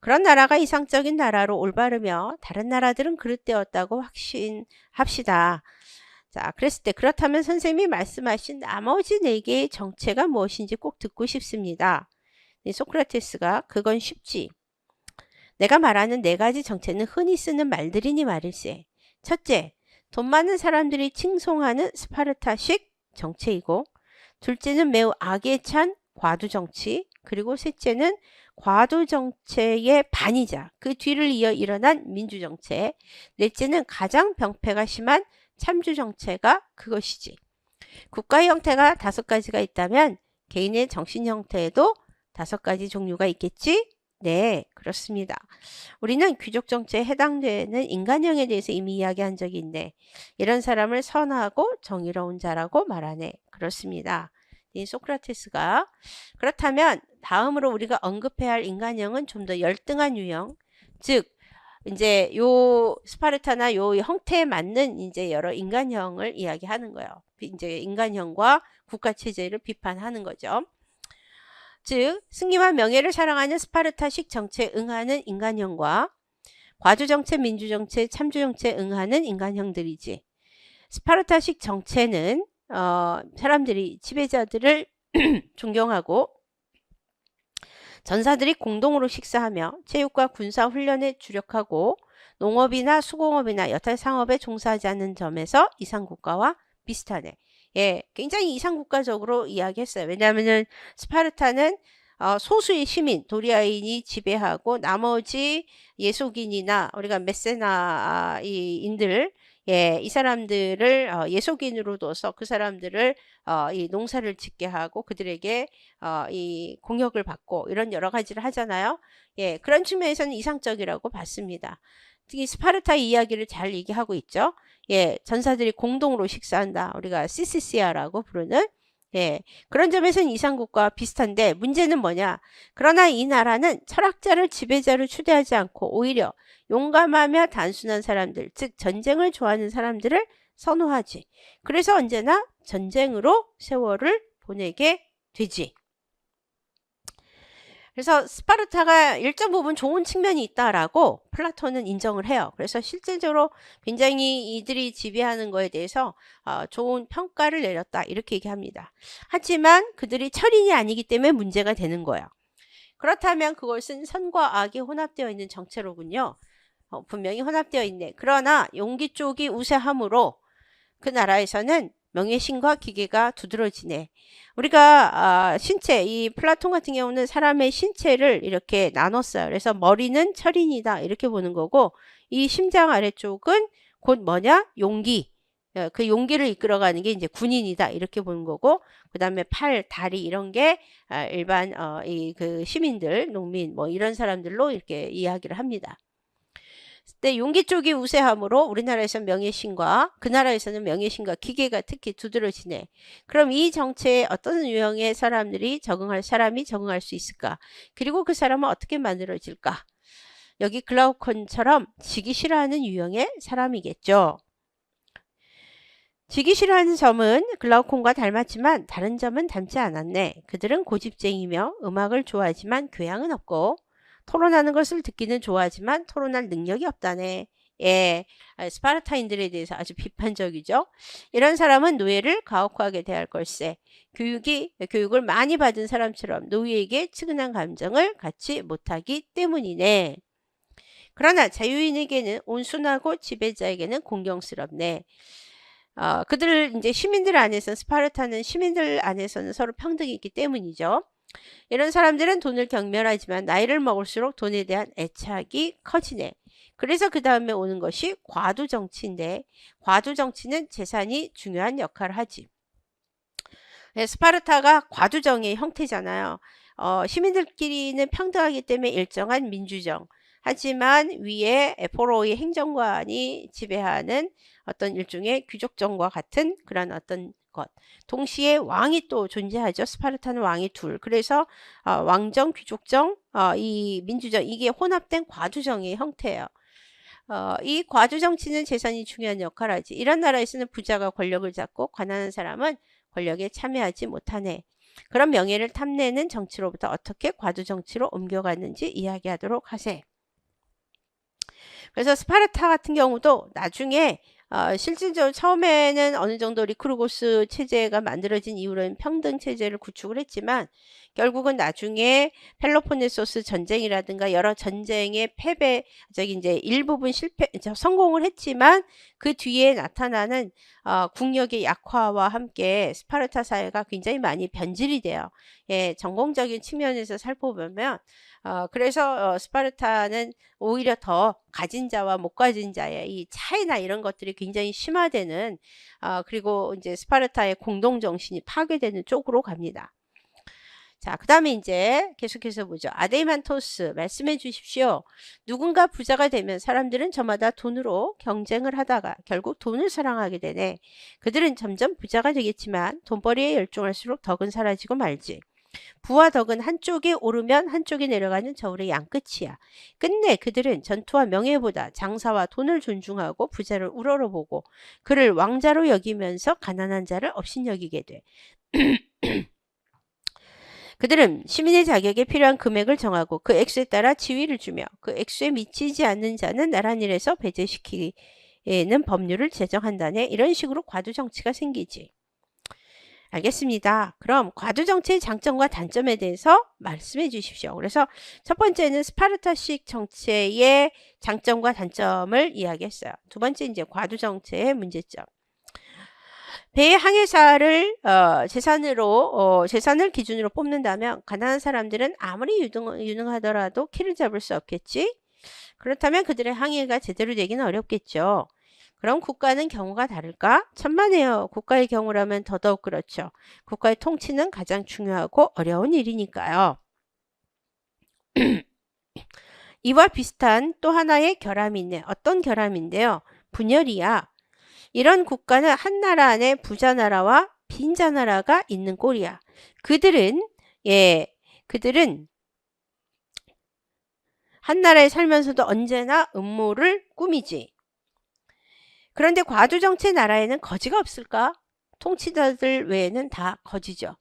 그런 나라가 이상적인 나라로 올바르며 다른 나라들은 그릇되었다고 확신합시다. 자, 그랬을 때 그렇다면 선생님이 말씀하신 나머지 4개의 정체가 무엇인지 꼭 듣고 싶습니다. 네, 소크라테스가 그건 쉽지. 내가 말하는 4가지 정체는 흔히 쓰는 말들이니 말일세. 첫째, 돈 많은 사람들이 칭송하는 스파르타식 정체이고, 둘째는 매우 악에 찬 과도 정치, 그리고 셋째는 과도 정체의 반이자 그 뒤를 이어 일어난 민주 정체, 넷째는 가장 병폐가 심한 참주 정체가 그것이지. 국가의 형태가 5가지가 있다면 개인의 정신 형태에도 5가지 종류가 있겠지? 네, 그렇습니다. 우리는 귀족 정체에 해당되는 인간형에 대해서 이미 이야기한 적이 있네. 이런 사람을 선하고 정의로운 자라고 말하네. 그렇습니다. 이 소크라테스가 그렇다면 다음으로 우리가 언급해야 할 인간형은 좀 더 열등한 유형, 즉 이제 요 스파르타나 요 형태에 맞는 이제 여러 인간형을 이야기하는 거예요. 이제 인간형과 국가 체제를 비판하는 거죠. 즉 승리와 명예를 사랑하는 스파르타식 정체에 응하는 인간형과 과주정체, 민주정체, 참주정체에 응하는 인간형들이지. 스파르타식 정체는 사람들이 지배자들을 존경하고 전사들이 공동으로 식사하며 체육과 군사 훈련에 주력하고 농업이나 수공업이나 여타 상업에 종사하지 않는 점에서 이상국가와 비슷하네. 예, 굉장히 이상국가적으로 이야기했어요. 왜냐하면은 스파르타는 소수의 시민, 도리아인이 지배하고 나머지 예속인이나 우리가 메세나인들, 예, 이 사람들을 예속인으로 둬서 그 사람들을 이 농사를 짓게 하고 그들에게 이 공역을 받고 이런 여러 가지를 하잖아요. 예, 그런 측면에서는 이상적이라고 봤습니다. 특히 스파르타 이야기를 잘 얘기하고 있죠. 예, 전사들이 공동으로 식사한다. 우리가 시시시아라고 부르는 예, 그런 점에서는 이상국가와 비슷한데 문제는 뭐냐? 그러나 이 나라는 철학자를 지배자로 추대하지 않고 오히려 용감하며 단순한 사람들, 즉 전쟁을 좋아하는 사람들을 선호하지. 그래서 언제나 전쟁으로 세월을 보내게 되지. 그래서 스파르타가 일정 부분 좋은 측면이 있다라고 플라톤은 인정을 해요. 그래서 실질적으로 굉장히 이들이 지배하는 거에 대해서 좋은 평가를 내렸다 이렇게 얘기합니다. 하지만 그들이 철인이 아니기 때문에 문제가 되는 거예요. 그렇다면 그것은 선과 악이 혼합되어 있는 정체로군요. 분명히 혼합되어 있네. 그러나 용기 쪽이 우세함으로 그 나라에서는 명예심과 기계가 두드러지네. 우리가 신체, 이 플라톤 같은 경우는 사람의 신체를 이렇게 나눴어요. 그래서 머리는 철인이다 이렇게 보는 거고 이 심장 아래쪽은 곧 뭐냐? 용기. 그 용기를 이끌어가는 게 이제 군인이다 이렇게 보는 거고 그 다음에 팔, 다리 이런 게 일반 그 시민들, 농민 뭐 이런 사람들로 이렇게 이야기를 합니다. 네, 용기 쪽이 우세함으로 우리나라에서는 명예신과 그 나라에서는 명예신과 기계가 특히 두드러지네. 그럼 이 정체에 어떤 유형의 사람이 적응할 수 있을까? 그리고 그 사람은 어떻게 만들어질까? 여기 글라우콘처럼 지기 싫어하는 유형의 사람이겠죠. 지기 싫어하는 점은 글라우콘과 닮았지만 다른 점은 닮지 않았네. 그들은 고집쟁이며 음악을 좋아하지만 교양은 없고 토론하는 것을 듣기는 좋아하지만 토론할 능력이 없다네. 예, 스파르타인들에 대해서 아주 비판적이죠. 이런 사람은 노예를 가혹하게 대할 걸세. 교육을 많이 받은 사람처럼 노예에게 측은한 감정을 갖지 못하기 때문이네. 그러나 자유인에게는 온순하고 지배자에게는 공경스럽네. 그들 이제 시민들 안에서 스파르타는 시민들 안에서는 서로 평등이 있기 때문이죠. 이런 사람들은 돈을 경멸하지만 나이를 먹을수록 돈에 대한 애착이 커지네. 그래서 그 다음에 오는 것이 과두 정치인데, 과두 정치는 재산이 중요한 역할을 하지. 스파르타가 과두정의 형태잖아요. 시민들끼리는 평등하기 때문에 일정한 민주정. 하지만 위에 포로의 행정관이 지배하는 어떤 일종의 귀족정과 같은 그런 어떤 것. 동시에 왕이 또 존재하죠. 스파르타는 왕이 둘. 그래서 왕정, 귀족정, 이 민주정 이게 혼합된 과두정의 형태예요. 이 과두정치는 재산이 중요한 역할을 하지. 이런 나라에서는 부자가 권력을 잡고 가난한 사람은 권력에 참여하지 못하네. 그런 명예를 탐내는 정치로부터 어떻게 과두정치로 옮겨갔는지 이야기하도록 하세. 그래서 스파르타 같은 경우도 나중에 실질적으로 처음에는 어느 정도 리크루고스 체제가 만들어진 이후로는 평등 체제를 구축을 했지만 결국은 나중에 펠로폰네소스 전쟁이라든가 여러 전쟁의 패배, 이제 일부분 성공을 했지만 그 뒤에 나타나는 국력의 약화와 함께 스파르타 사회가 굉장히 많이 변질이 돼요. 예, 전공적인 측면에서 살펴보면 그래서 스파르타는 오히려 더 가진 자와 못 가진 자의 이 차이나 이런 것들이 굉장히 심화되는 그리고 이제 스파르타의 공동정신이 파괴되는 쪽으로 갑니다. 자, 그 다음에 이제 계속해서 보죠. 아데이만토스 말씀해 주십시오. 누군가 부자가 되면 사람들은 저마다 돈으로 경쟁을 하다가 결국 돈을 사랑하게 되네. 그들은 점점 부자가 되겠지만 돈벌이에 열중할수록 덕은 사라지고 말지. 부와 덕은 한쪽에 오르면 한쪽에 내려가는 저울의 양끝이야. 끝내 그들은 전투와 명예보다 장사와 돈을 존중하고 부자를 우러러보고 그를 왕자로 여기면서 가난한 자를 업신여기게 돼. 그들은 시민의 자격에 필요한 금액을 정하고 그 액수에 따라 지위를 주며 그 액수에 미치지 않는 자는 나란 일에서 배제시키는 법률을 제정한다네. 이런 식으로 과두정치가 생기지. 알겠습니다. 그럼 과두정치의 장점과 단점에 대해서 말씀해 주십시오. 그래서 첫 번째는 스파르타식 정치의 장점과 단점을 이야기했어요. 두 번째 이제 과두정치의 문제점. 배의 항해사를 재산을 기준으로 뽑는다면 가난한 사람들은 아무리 유능하더라도 키를 잡을 수 없겠지. 그렇다면 그들의 항해가 제대로 되기는 어렵겠죠. 그럼 국가는 경우가 다를까? 천만에요. 국가의 경우라면 더더욱 그렇죠. 국가의 통치는 가장 중요하고 어려운 일이니까요. 이와 비슷한 또 하나의 결함이 있네. 어떤 결함인데요? 분열이야. 이런 국가는 한 나라 안에 부자 나라와 빈자 나라가 있는 꼴이야. 그들은 한 나라에 살면서도 언제나 음모를 꾸미지. 그런데 과두정치 나라에는 거지가 없을까? 통치자들 외에는 다 거지죠.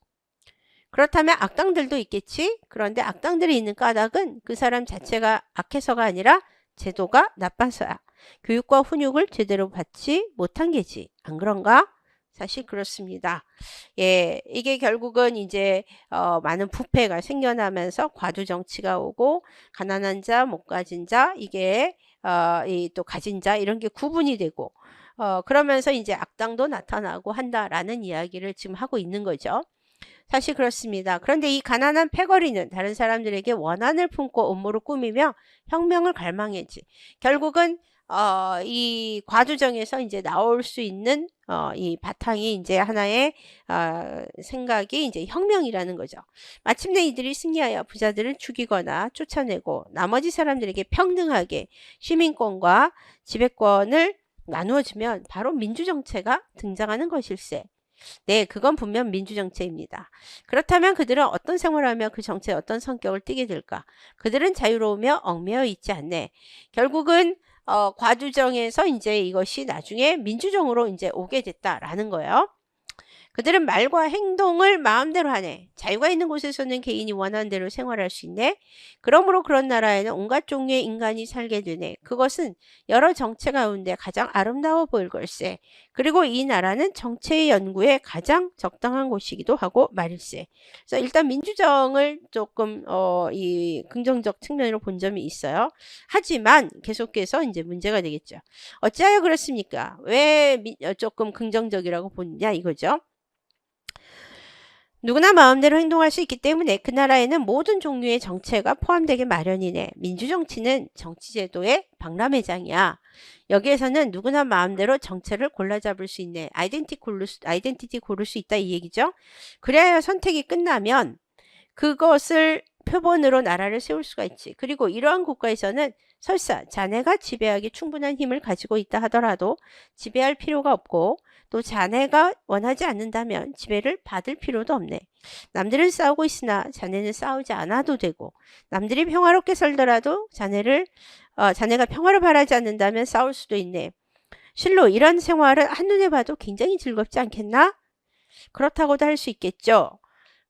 그렇다면 악당들도 있겠지? 그런데 악당들이 있는 까닭은 그 사람 자체가 악해서가 아니라 제도가 나빠서야. 교육과 훈육을 제대로 받지 못한 게지. 안 그런가? 사실 그렇습니다. 예, 이게 결국은 이제 많은 부패가 생겨나면서 과두 정치가 오고 가난한 자, 못 가진 자, 이게 또 가진 자 이런 게 구분이 되고 그러면서 이제 악당도 나타나고 한다라는 이야기를 지금 하고 있는 거죠. 사실 그렇습니다. 그런데 이 가난한 패거리는 다른 사람들에게 원한을 품고 음모를 꾸미며 혁명을 갈망했지. 결국은 이 과두정에서 이제 나올 수 있는 이 바탕이 이제 하나의 생각이 이제 혁명이라는 거죠. 마침내 이들이 승리하여 부자들을 죽이거나 쫓아내고 나머지 사람들에게 평등하게 시민권과 지배권을 나누어주면 바로 민주정체가 등장하는 것일세. 네, 그건 분명 민주정체입니다. 그렇다면 그들은 어떤 생활을 하며 그 정체의 어떤 성격을 띠게 될까? 그들은 자유로우며 얽매여 있지 않네. 결국은 과두정에서 이제 이것이 나중에 민주정으로 이제 오게 됐다라는 거예요. 그들은 말과 행동을 마음대로 하네. 자유가 있는 곳에서는 개인이 원하는 대로 생활할 수 있네. 그러므로 그런 나라에는 온갖 종류의 인간이 살게 되네. 그것은 여러 정체 가운데 가장 아름다워 보일 걸세. 그리고 이 나라는 정체의 연구에 가장 적당한 곳이기도 하고 말일세. 그래서 일단 민주정을 조금 이 긍정적 측면으로 본 점이 있어요. 하지만 계속해서 이제 문제가 되겠죠. 어찌하여 그렇습니까? 왜 조금 긍정적이라고 보느냐 이거죠. 누구나 마음대로 행동할 수 있기 때문에 그 나라에는 모든 종류의 정체가 포함되게 마련이네. 민주정치는 정치제도의 박람회장이야. 여기에서는 누구나 마음대로 정체를 골라 잡을 수 있네. 아이덴티티 고를 수 있다 이 얘기죠. 그래야 선택이 끝나면 그것을 표본으로 나라를 세울 수가 있지. 그리고 이러한 국가에서는 설사 자네가 지배하기 충분한 힘을 가지고 있다 하더라도 지배할 필요가 없고 또 자네가 원하지 않는다면 지배를 받을 필요도 없네. 남들은 싸우고 있으나 자네는 싸우지 않아도 되고 남들이 평화롭게 살더라도 자네가 평화를 바라지 않는다면 싸울 수도 있네. 실로 이런 생활은 한눈에 봐도 굉장히 즐겁지 않겠나? 그렇다고도 할 수 있겠죠.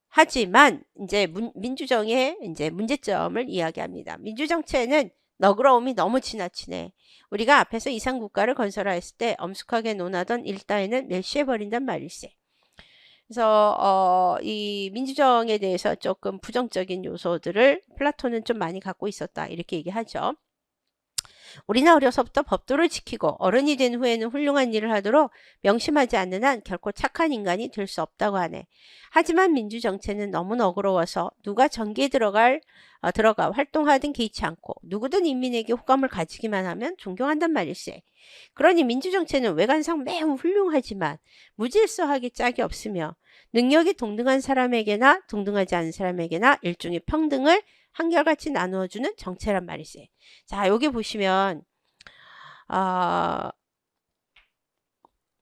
하지만 이제 민주정의 이제 문제점을 이야기합니다. 민주정체는 너그러움이 너무 지나치네. 우리가 앞에서 이상국가를 건설하였을 때 엄숙하게 논하던 일따위는 멸시해버린단 말일세. 그래서 이 민주정에 대해서 조금 부정적인 요소들을 플라톤은 좀 많이 갖고 있었다 이렇게 얘기하죠. 우리는 어려서부터 법도를 지키고 어른이 된 후에는 훌륭한 일을 하도록 명심하지 않는 한 결코 착한 인간이 될 수 없다고 하네. 하지만 민주정체는 너무 너그러워서 누가 정기에 들어가 활동하든 개의치 않고 누구든 인민에게 호감을 가지기만 하면 존경한단 말일세. 그러니 민주정체는 외관상 매우 훌륭하지만 무질서하게 짝이 없으며 능력이 동등한 사람에게나 동등하지 않은 사람에게나 일종의 평등을 한결같이 나누어주는 정체란 말이지. 자, 여기 보시면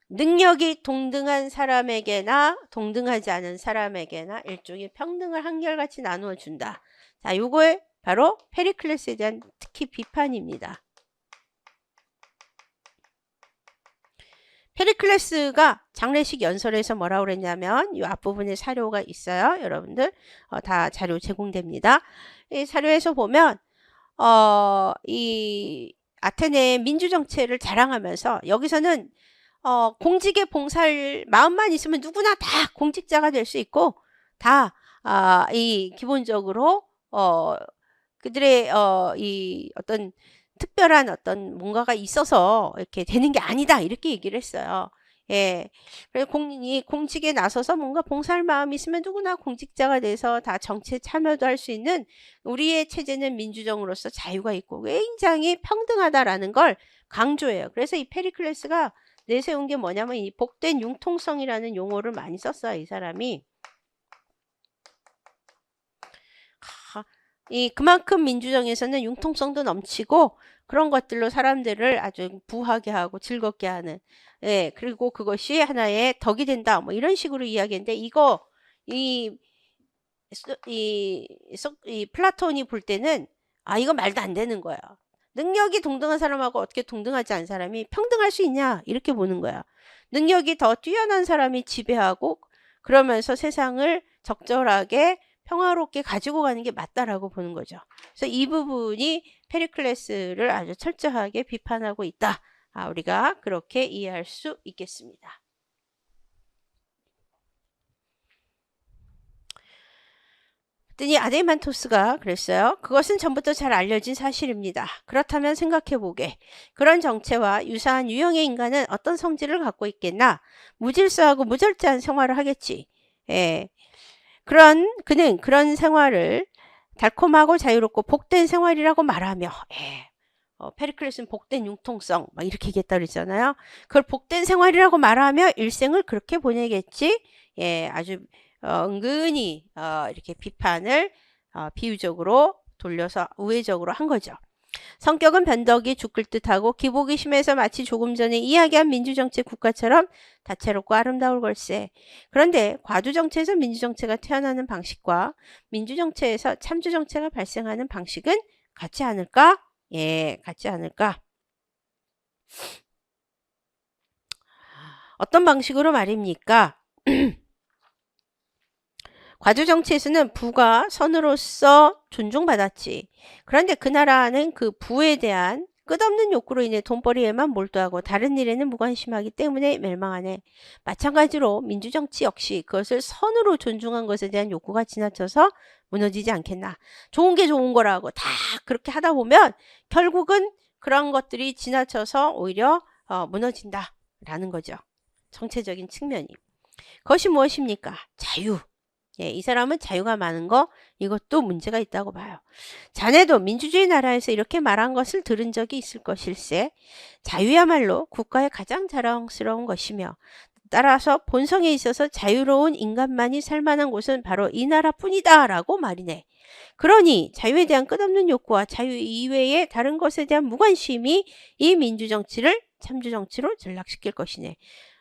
능력이 동등한 사람에게나 동등하지 않은 사람에게나 일종의 평등을 한결같이 나누어 준다. 자, 요거에 바로 페리클레스에 대한 특히 비판입니다. 페리클레스가 장례식 연설에서 뭐라고 그랬냐면 이 앞부분에 사료가 있어요. 여러분들 다 자료 제공됩니다. 이 사료에서 보면 이 아테네의 민주정체를 자랑하면서 여기서는 공직에 봉사할 마음만 있으면 누구나 다 공직자가 될 수 있고 다 이 기본적으로 그들의 이 어떤 특별한 어떤 뭔가가 있어서 이렇게 되는 게 아니다 이렇게 얘기를 했어요. 예. 그래서 공직에 나서서 뭔가 봉사할 마음이 있으면 누구나 공직자가 돼서 다 정치에 참여도 할 수 있는 우리의 체제는 민주정으로서 자유가 있고 굉장히 평등하다라는 걸 강조해요. 그래서 이 페리클레스가 내세운 게 뭐냐면 이 복된 융통성이라는 용어를 많이 썼어요. 이 사람이. 그만큼 민주정에서는 융통성도 넘치고 그런 것들로 사람들을 아주 부하게 하고 즐겁게 하는 그리고 그것이 하나의 덕이 된다 뭐 이런 식으로 이야기했는데 이 플라톤이 볼 때는 이거 말도 안 되는 거야. 능력이 동등한 사람하고 어떻게 동등하지 않은 사람이 평등할 수 있냐 이렇게 보는 거야. 능력이 더 뛰어난 사람이 지배하고 그러면서 세상을 적절하게 평화롭게 가지고 가는 게 맞다라고 보는 거죠. 그래서 이 부분이 페리클레스를 아주 철저하게 비판하고 있다. 우리가 그렇게 이해할 수 있겠습니다. 그랬더니 아데만토스가 그랬어요. 그것은 전부터 잘 알려진 사실입니다. 그렇다면 생각해보게. 그런 정체와 유사한 유형의 인간은 어떤 성질을 갖고 있겠나? 무질서하고 무절제한 생활을 하겠지. 그는 그런 생활을 달콤하고 자유롭고 복된 생활이라고 말하며 페리클레스는 복된 융통성 막 이렇게 얘기했다 그랬잖아요. 그걸 복된 생활이라고 말하며 일생을 그렇게 보내겠지. 아주 은근히 이렇게 비판을 비유적으로 돌려서 우회적으로 한 거죠. 성격은 변덕이 죽을 듯하고 기복이 심해서 마치 조금 전에 이야기한 민주정치 국가처럼 다채롭고 아름다울 걸세. 그런데 과두정체에서 민주정체가 태어나는 방식과 민주정체에서 참주정체가 발생하는 방식은 같지 않을까? 같지 않을까? 어떤 방식으로 말입니까? 과도 정치에서는 부가 선으로서 존중받았지. 그런데 그 나라는 그 부에 대한 끝없는 욕구로 인해 돈벌이에만 몰두하고 다른 일에는 무관심하기 때문에 멸망하네. 마찬가지로 민주정치 역시 그것을 선으로 존중한 것에 대한 욕구가 지나쳐서 무너지지 않겠나. 좋은 게 좋은 거라고 다 그렇게 하다 보면 결국은 그런 것들이 지나쳐서 오히려 무너진다라는 거죠. 정체적인 측면이. 그것이 무엇입니까? 자유. 예, 이 사람은 자유가 많은 거 이것도 문제가 있다고 봐요. 자네도 민주주의 나라에서 이렇게 말한 것을 들은 적이 있을 것일세. 자유야말로 국가의 가장 자랑스러운 것이며 따라서 본성에 있어서 자유로운 인간만이 살만한 곳은 바로 이 나라뿐이다 라고 말이네. 그러니 자유에 대한 끝없는 욕구와 자유 이외의 다른 것에 대한 무관심이 이 민주정치를 참주정치로 전락시킬 것이네.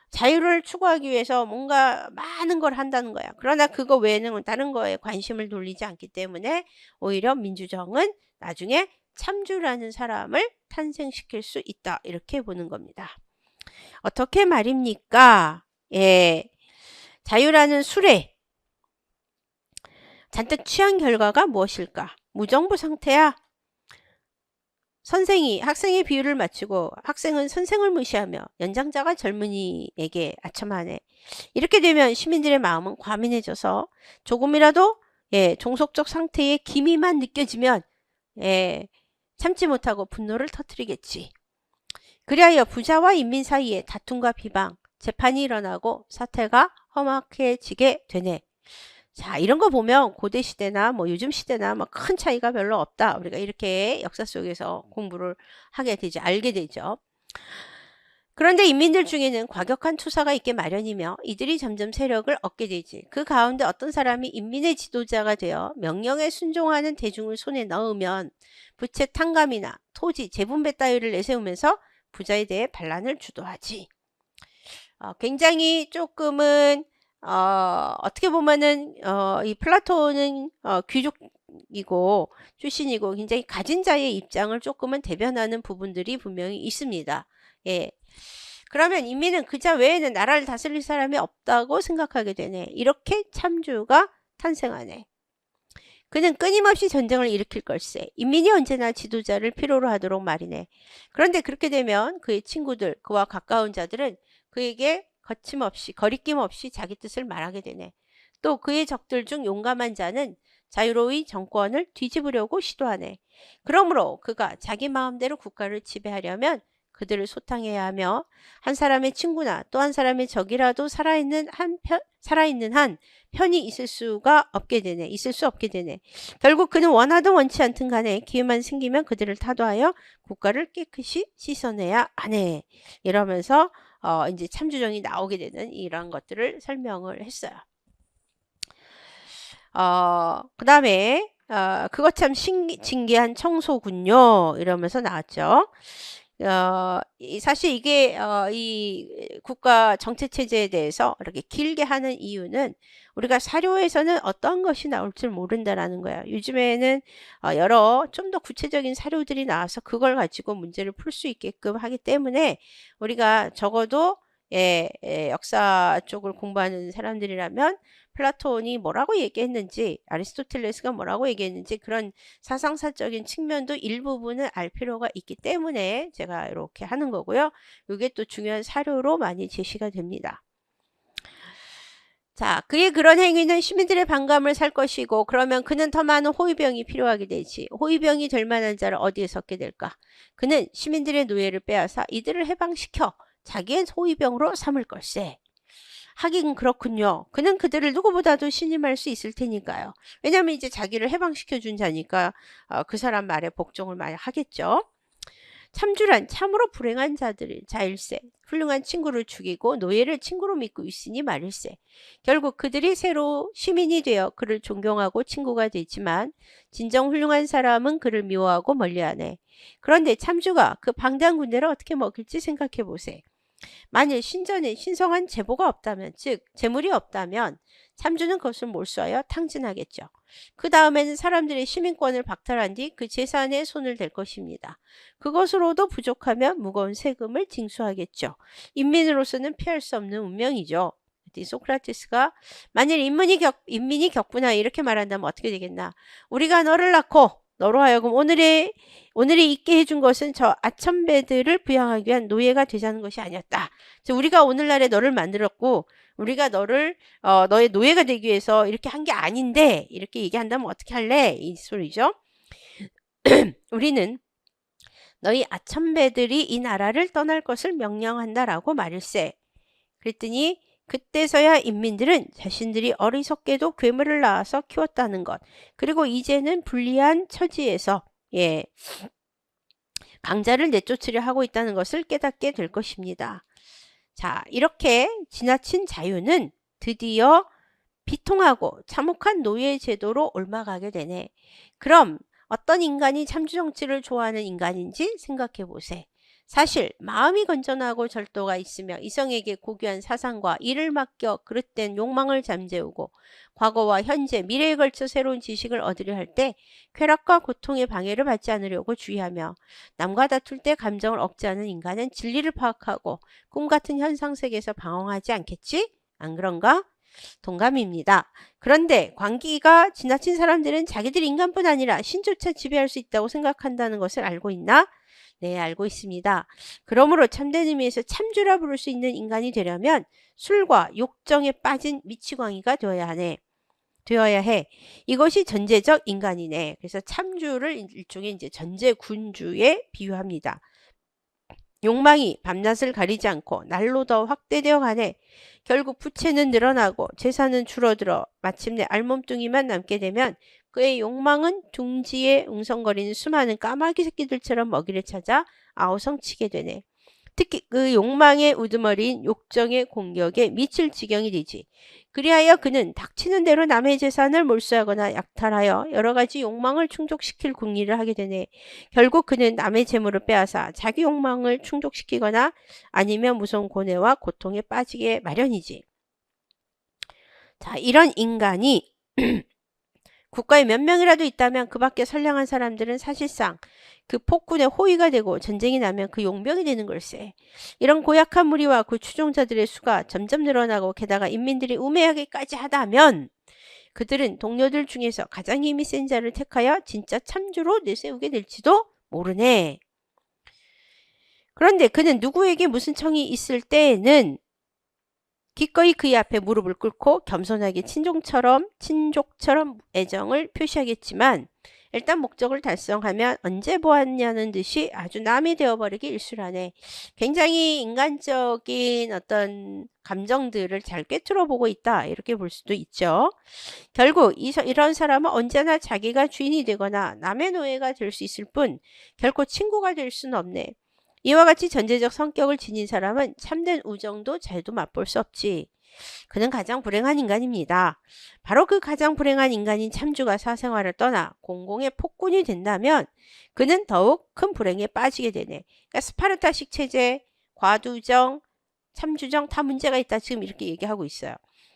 자유를 추구하기 위해서 뭔가 많은 걸 한다는 거야. 그러나 그거 외에는 다른 거에 관심을 돌리지 않기 때문에 오히려 민주정은 나중에 참주라는 사람을 탄생시킬 수 있다. 이렇게 보는 겁니다. 어떻게 말입니까? 예, 자유라는 술에 잔뜩 취한 결과가 무엇일까? 무정부 상태야. 선생이 학생의 비율을 맞추고 학생은 선생을 무시하며 연장자가 젊은이에게 아첨하네. 이렇게 되면 시민들의 마음은 과민해져서 조금이라도 종속적 상태의 기미만 느껴지면 참지 못하고 분노를 터뜨리겠지. 그리하여 부자와 인민 사이에 다툼과 비방, 재판이 일어나고 사태가 험악해지게 되네. 자, 이런 거 보면 고대 시대나 뭐 요즘 시대나 뭐 큰 차이가 별로 없다. 우리가 이렇게 역사 속에서 공부를 하게 되죠. 알게 되죠. 그런데 인민들 중에는 과격한 투사가 있게 마련이며 이들이 점점 세력을 얻게 되지. 그 가운데 어떤 사람이 인민의 지도자가 되어 명령에 순종하는 대중을 손에 넣으면 부채 탕감이나 토지, 재분배 따위를 내세우면서 부자에 대해 반란을 주도하지. 굉장히 조금은 어떻게 보면은 이 플라톤은 귀족이고 출신이고 굉장히 가진 자의 입장을 조금은 대변하는 부분들이 분명히 있습니다. 예. 그러면 인민은 그자 외에는 나라를 다스릴 사람이 없다고 생각하게 되네. 이렇게 참주가 탄생하네. 그는 끊임없이 전쟁을 일으킬 걸세. 인민이 언제나 지도자를 필요로 하도록 말이네. 그런데 그렇게 되면 그의 친구들, 그와 가까운 자들은 그에게 거침없이 거리낌 없이 자기 뜻을 말하게 되네. 또 그의 적들 중 용감한 자는 자유로이 정권을 뒤집으려고 시도하네. 그러므로 그가 자기 마음대로 국가를 지배하려면 그들을 소탕해야 하며 한 사람의 친구나 또 한 사람의 적이라도 살아있는 한 편이 있을 수 없게 되네. 결국 그는 원하든 원치 않든 간에 기회만 생기면 그들을 타도하여 국가를 깨끗이 씻어내야 하네. 이러면서 이제 참주정이 나오게 되는 이런 것들을 설명을 했어요. 그 다음에 그거 참 진기한 청소군요. 이러면서 나왔죠. 사실 이게 이 국가 정치 체제에 대해서 이렇게 길게 하는 이유는 우리가 사료에서는 어떤 것이 나올 줄 모른다라는 거야. 요즘에는 여러 좀 더 구체적인 사료들이 나와서 그걸 가지고 문제를 풀 수 있게끔 하기 때문에 우리가 적어도 역사 쪽을 공부하는 사람들이라면 플라톤이 뭐라고 얘기했는지, 아리스토텔레스가 뭐라고 얘기했는지 그런 사상사적인 측면도 일부분은 알 필요가 있기 때문에 제가 이렇게 하는 거고요. 이게 또 중요한 사료로 많이 제시가 됩니다. 자, 그의 그런 행위는 시민들의 반감을 살 것이고 그러면 그는 더 많은 호위병이 필요하게 되지. 호위병이 될 만한 자를 어디에 섞게 될까? 그는 시민들의 노예를 빼앗아 이들을 해방시켜 자기의 호위병으로 삼을 걸세. 하긴 그렇군요. 그는 그들을 누구보다도 신임할 수 있을 테니까요. 왜냐하면 이제 자기를 해방시켜준 자니까 그 사람 말에 복종을 많이 하겠죠. 참주란 참으로 불행한 자일세. 훌륭한 친구를 죽이고 노예를 친구로 믿고 있으니 말일세. 결국 그들이 새로 시민이 되어 그를 존경하고 친구가 되지만 진정 훌륭한 사람은 그를 미워하고 멀리하네. 그런데 참주가 그 방대한 군대를 어떻게 먹일지 생각해 보세. 만일 신전에 신성한 제보가 없다면, 즉 재물이 없다면 참주는 그것을 몰수하여 탕진하겠죠. 그 다음에는 사람들의 시민권을 박탈한 뒤 그 재산에 손을 댈 것입니다. 그것으로도 부족하면 무거운 세금을 징수하겠죠. 인민으로서는 피할 수 없는 운명이죠. 소크라테스가 만일 인민이 겪구나 이렇게 말한다면 어떻게 되겠나? 우리가 너를 낳고 너로 하여금 오늘에 있게 해준 것은 저 아첨배들을 부양하기 위한 노예가 되자는 것이 아니었다. 우리가 오늘날에 너를 만들었고 우리가 너를 너의 노예가 되기 위해서 이렇게 한 게 아닌데 이렇게 얘기한다면 어떻게 할래? 이 소리죠. 우리는 너희 아첨배들이 이 나라를 떠날 것을 명령한다라고 말일세. 그랬더니 그때서야 인민들은 자신들이 어리석게도 괴물을 낳아서 키웠다는 것, 그리고 이제는 불리한 처지에서 강자를 내쫓으려 하고 있다는 것을 깨닫게 될 것입니다. 자, 이렇게 지나친 자유는 드디어 비통하고 참혹한 노예 제도로 옮아가게 되네. 그럼 어떤 인간이 참주정치를 좋아하는 인간인지 생각해 보세. 사실 마음이 건전하고 절도가 있으며 이성에게 고귀한 사상과 일을 맡겨 그릇된 욕망을 잠재우고 과거와 현재, 미래에 걸쳐 새로운 지식을 얻으려 할 때 쾌락과 고통의 방해를 받지 않으려고 주의하며 남과 다툴 때 감정을 억제하는 인간은 진리를 파악하고 꿈같은 현상세계에서 방황하지 않겠지? 안 그런가? 동감입니다. 그런데 광기가 지나친 사람들은 자기들 인간뿐 아니라 신조차 지배할 수 있다고 생각한다는 것을 알고 있나? 네, 알고 있습니다. 그러므로 참된 의미에서 참주라 부를 수 있는 인간이 되려면 술과 욕정에 빠진 미치광이가 되어야 해. 이것이 전제적 인간이네. 그래서 참주를 일종의 이제 전제군주에 비유합니다. 욕망이 밤낮을 가리지 않고 날로 더 확대되어 가네. 결국 부채는 늘어나고 재산은 줄어들어 마침내 알몸뚱이만 남게 되면 그의 욕망은 둥지에 웅성거리는 수많은 까마귀 새끼들처럼 먹이를 찾아 아우성치게 되네. 특히 그 욕망의 우두머리인 욕정의 공격에 미칠 지경이 되지. 그리하여 그는 닥치는 대로 남의 재산을 몰수하거나 약탈하여 여러 가지 욕망을 충족시킬 궁리를 하게 되네. 결국 그는 남의 재물을 빼앗아 자기 욕망을 충족시키거나 아니면 무서운 고뇌와 고통에 빠지게 마련이지. 자, 이런 인간이 국가에 몇 명이라도 있다면 그 밖에 선량한 사람들은 사실상 그 폭군의 호위가 되고 전쟁이 나면 그 용병이 되는 걸세. 이런 고약한 무리와 그 추종자들의 수가 점점 늘어나고 게다가 인민들이 우매하기까지 하다면 그들은 동료들 중에서 가장 힘이 센 자를 택하여 진짜 참주로 내세우게 될지도 모르네. 그런데 그는 누구에게 무슨 청이 있을 때에는 기꺼이 그의 앞에 무릎을 꿇고 겸손하게 친족처럼 애정을 표시하겠지만 일단 목적을 달성하면 언제 보았냐는 듯이 아주 남이 되어버리기 일쑤라네. 굉장히 인간적인 어떤 감정들을 잘 꿰뚫어 보고 있다 이렇게 볼 수도 있죠. 결국 이런 사람은 언제나 자기가 주인이 되거나 남의 노예가 될 수 있을 뿐 결코 친구가 될 수는 없네. 이와 같이 전제적 성격을 지닌 사람은 참된 우정도 잘도 맛볼 수 없지. 그는 가장 불행한 인간입니다. 바로 그 가장 불행한 인간인 참주가 사생활을 떠나 공공의 폭군이 된다면 그는 더욱 큰 불행에 빠지게 되네. 그러니까 스파르타식 체제, 과두정, 참주정 다 문제가 있다. 지금 이렇게 얘기하고 있어요.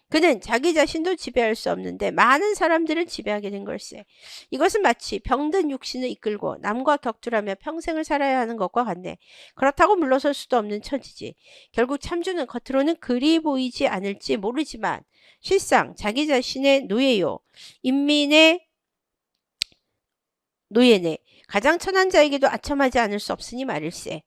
그는 자기 자신도 지배할 수 없는데 많은 사람들을 지배하게 된 걸세. 이것은 마치 병든 육신을 이끌고 남과 격투하며 평생을 살아야 하는 것과 같네. 그렇다고 물러설 수도 없는 처지지. 결국 참주는 겉으로는 그리 보이지 않을지 모르지만 실상 자기 자신의 노예요. 인민의 노예네. 가장 천한 자에게도 아첨하지 않을 수 없으니 말일세.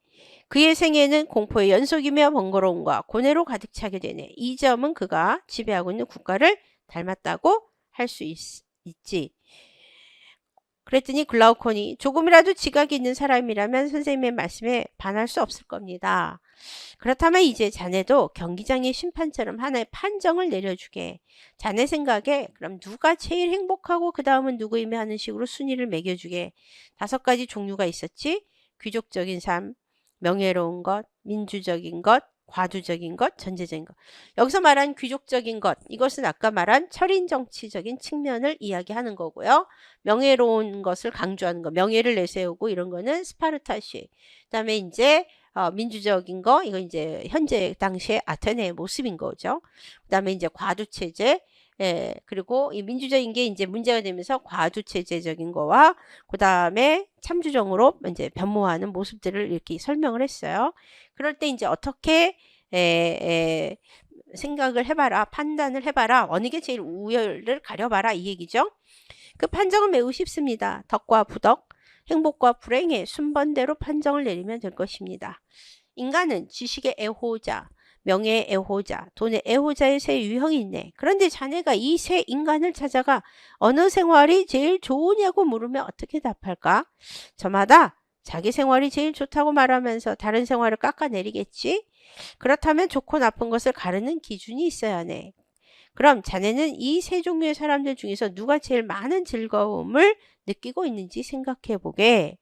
그의 생애는 공포의 연속이며 번거로움과 고뇌로 가득 차게 되네. 이 점은 그가 지배하고 있는 국가를 닮았다고 할 수 있지. 그랬더니 글라우콘이 조금이라도 지각이 있는 사람이라면 선생님의 말씀에 반할 수 없을 겁니다. 그렇다면 이제 자네도 경기장의 심판처럼 하나의 판정을 내려주게. 자네 생각에 그럼 누가 제일 행복하고 그 다음은 누구이며 하는 식으로 순위를 매겨주게. 5가지 종류가 있었지. 귀족적인 삶, 명예로운 것, 민주적인 것, 과두적인 것, 전제적인 것. 여기서 말한 귀족적인 것, 이것은 아까 말한 철인정치적인 측면을 이야기하는 거고요. 명예로운 것을 강조하는 거, 명예를 내세우고 이런 거는 스파르타식. 그다음에 이제 민주적인 거, 이거 이제 현재 당시의 아테네의 모습인 거죠. 그다음에 이제 과두체제, 그리고 이 민주적인 게 이제 문제가 되면서 과두체제적인 거와 그 다음에 참주정으로 이제 변모하는 모습들을 이렇게 설명을 했어요. 그럴 때 이제 어떻게 생각을 해봐라. 판단을 해봐라. 어느 게 제일 우열을 가려봐라. 이 얘기죠. 그 판정은 매우 쉽습니다. 덕과 부덕, 행복과 불행의 순번대로 판정을 내리면 될 것입니다. 인간은 지식의 애호자, 명예의 애호자, 돈의 애호자의 세 유형이 있네. 그런데 자네가 이 세 인간을 찾아가 어느 생활이 제일 좋으냐고 물으면 어떻게 답할까? 저마다 자기 생활이 제일 좋다고 말하면서 다른 생활을 깎아내리겠지? 그렇다면 좋고 나쁜 것을 가르는 기준이 있어야 하네. 그럼 자네는 이 세 종류의 사람들 중에서 누가 제일 많은 즐거움을 느끼고 있는지 생각해 보게.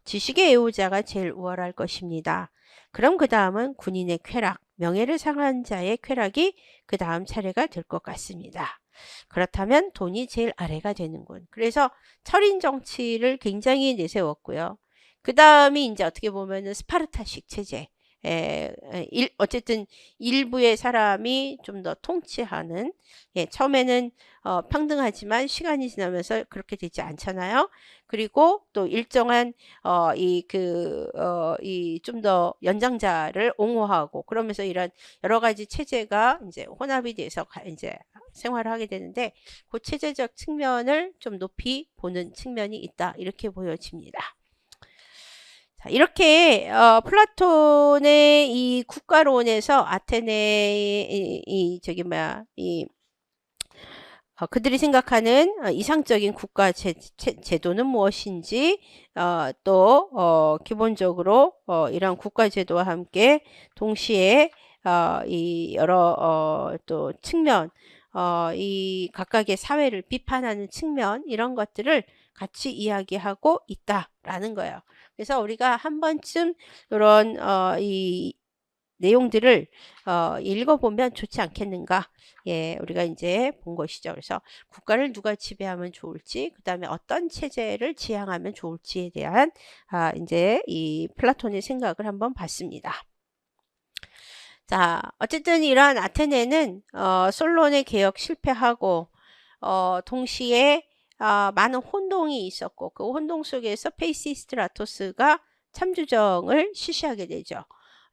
지식의 애호자가 제일 우월할 것입니다. 그럼 그 다음은 군인의 쾌락, 명예를 상한 자의 쾌락이 그 다음 차례가 될 것 같습니다. 그렇다면 돈이 제일 아래가 되는군. 그래서 철인 정치를 굉장히 내세웠고요. 그 다음이 이제 어떻게 보면은 스파르타식 체제. 어쨌든 일부의 사람이 좀 더 통치하는, 처음에는 평등하지만 시간이 지나면서 그렇게 되지 않잖아요. 그리고 또 일정한 좀 더 연장자를 옹호하고 그러면서 이런 여러 가지 체제가 이제 혼합이 돼서 이제 생활을 하게 되는데 그 체제적 측면을 좀 높이 보는 측면이 있다. 이렇게 보여집니다. 자, 이렇게 플라톤의 이 국가론에서 아테네의 그들이 생각하는 이상적인 국가 제도는 무엇인지 또 기본적으로 이런 국가 제도와 함께 동시에 이 여러 또 측면 이 각각의 사회를 비판하는 측면 이런 것들을 같이 이야기하고 있다라는 거예요. 그래서 우리가 한 번쯤 이런 이 내용들을 읽어보면 좋지 않겠는가? 예, 우리가 이제 본 것이죠. 그래서 국가를 누가 지배하면 좋을지, 그 다음에 어떤 체제를 지향하면 좋을지에 대한 이제 이 플라톤의 생각을 한번 봤습니다. 자, 어쨌든 이러한 아테네는 솔론의 개혁 실패하고 동시에 많은 혼동이 있었고 그 혼동 속에서 페이시스트라토스가 참주정을 실시하게 되죠.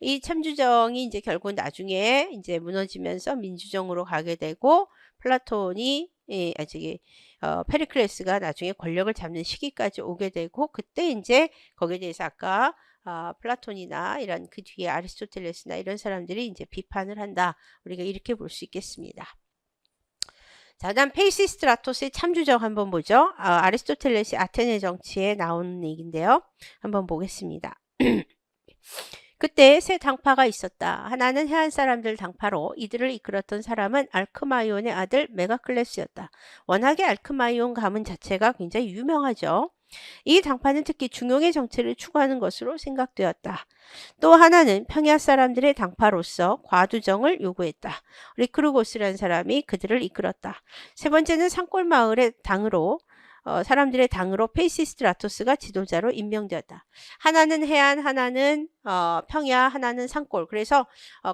이 참주정이 이제 결국 나중에 이제 무너지면서 민주정으로 가게 되고 플라톤이 페리클레스가 나중에 권력을 잡는 시기까지 오게 되고 그때 이제 거기에 대해서 아까 플라톤이나 이런 그 뒤에 아리스토텔레스나 이런 사람들이 이제 비판을 한다. 우리가 이렇게 볼 수 있겠습니다. 자, 다음 페이시스트라토스의 참주정 한번 보죠. 아리스토텔레스 아테네 정치에 나오는 얘기인데요. 한번 보겠습니다. 그때 세 당파가 있었다. 하나는 해안 사람들 당파로 이들을 이끌었던 사람은 알크마이온의 아들 메가클레스였다. 워낙에 알크마이온 가문 자체가 굉장히 유명하죠. 이 당파는 특히 중용의 정체를 추구하는 것으로 생각되었다. 또 하나는 평야 사람들의 당파로서 과두정을 요구했다. 리크루고스라는 사람이 그들을 이끌었다. 세 번째는 산골 마을의 당으로 사람들의 당으로 페이시스트라토스가 지도자로 임명되었다. 하나는 해안, 하나는 평야, 하나는 산골. 그래서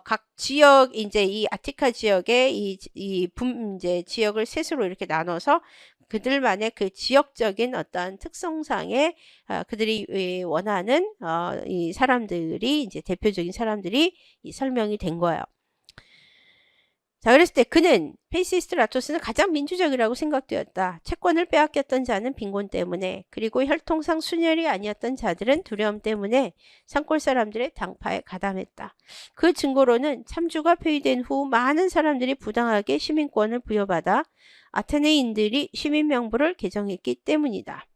각 지역 이제 이 아티카 지역의 이제 지역을 셋으로 이렇게 나눠서 그들만의 그 지역적인 어떤 특성상의 그들이 원하는 이 사람들이 이제 대표적인 사람들이 설명이 된 거예요. 자, 그랬을 때 그는 페이시스트라토스는 가장 민주적이라고 생각되었다. 채권을 빼앗겼던 자는 빈곤 때문에 그리고 혈통상 순혈이 아니었던 자들은 두려움 때문에 산골 사람들의 당파에 가담했다. 그 증거로는 참주가 폐위된 후 많은 사람들이 부당하게 시민권을 부여받아 아테네인들이 시민명부를 개정했기 때문이다.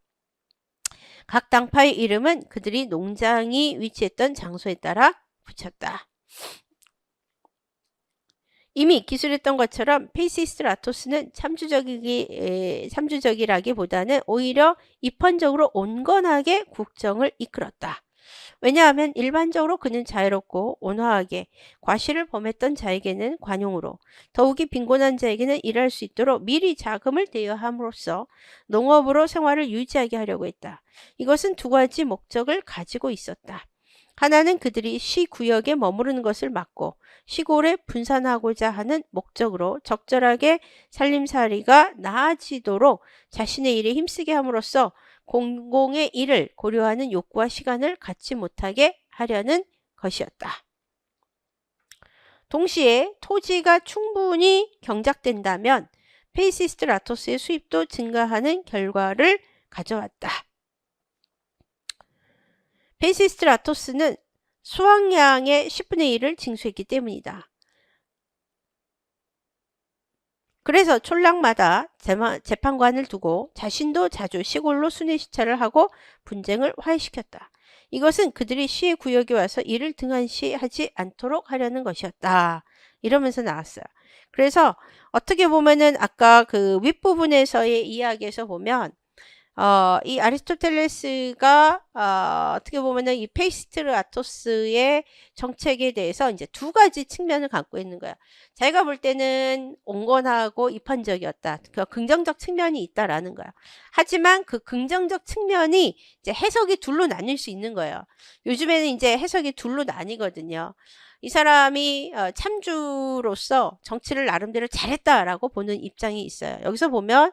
각 당파의 이름은 그들이 농장이 위치했던 장소에 따라 붙였다. 이미 기술했던 것처럼 페이시스트라토스는 참주적이라기보다는 오히려 입헌적으로 온건하게 국정을 이끌었다. 왜냐하면 일반적으로 그는 자유롭고 온화하게 과실을 범했던 자에게는 관용으로 더욱이 빈곤한 자에게는 일할 수 있도록 미리 자금을 대여함으로써 농업으로 생활을 유지하게 하려고 했다. 이것은 두 가지 목적을 가지고 있었다. 하나는 그들이 시구역에 머무르는 것을 막고 시골에 분산하고자 하는 목적으로 적절하게 살림살이가 나아지도록 자신의 일에 힘쓰게 함으로써 공공의 일을 고려하는 욕구와 시간을 갖지 못하게 하려는 것이었다. 동시에 토지가 충분히 경작된다면 페이시스트라토스의 수입도 증가하는 결과를 가져왔다. 페이시스트라토스는 수확량의 10분의 1을 징수했기 때문이다. 그래서 촌락마다 재판관을 두고 자신도 자주 시골로 순회시차를 하고 분쟁을 화해시켰다. 이것은 그들이 시의 구역에 와서 이를 등한시하지 않도록 하려는 것이었다. 이러면서 나왔어요. 그래서 어떻게 보면은 아까 그 윗부분에서의 이야기에서 보면 이 아리스토텔레스가 어떻게 보면은 이 페이시스트라토스의 정책에 대해서 이제 두 가지 측면을 갖고 있는 거야. 자기가 볼 때는 온건하고 이판적이었다. 그 긍정적 측면이 있다라는 거야. 하지만 그 긍정적 측면이 이제 해석이 둘로 나뉠 수 있는 거예요. 요즘에는 이제 해석이 둘로 나뉘거든요. 이 사람이 참주로서 정치를 나름대로 잘했다라고 보는 입장이 있어요. 여기서 보면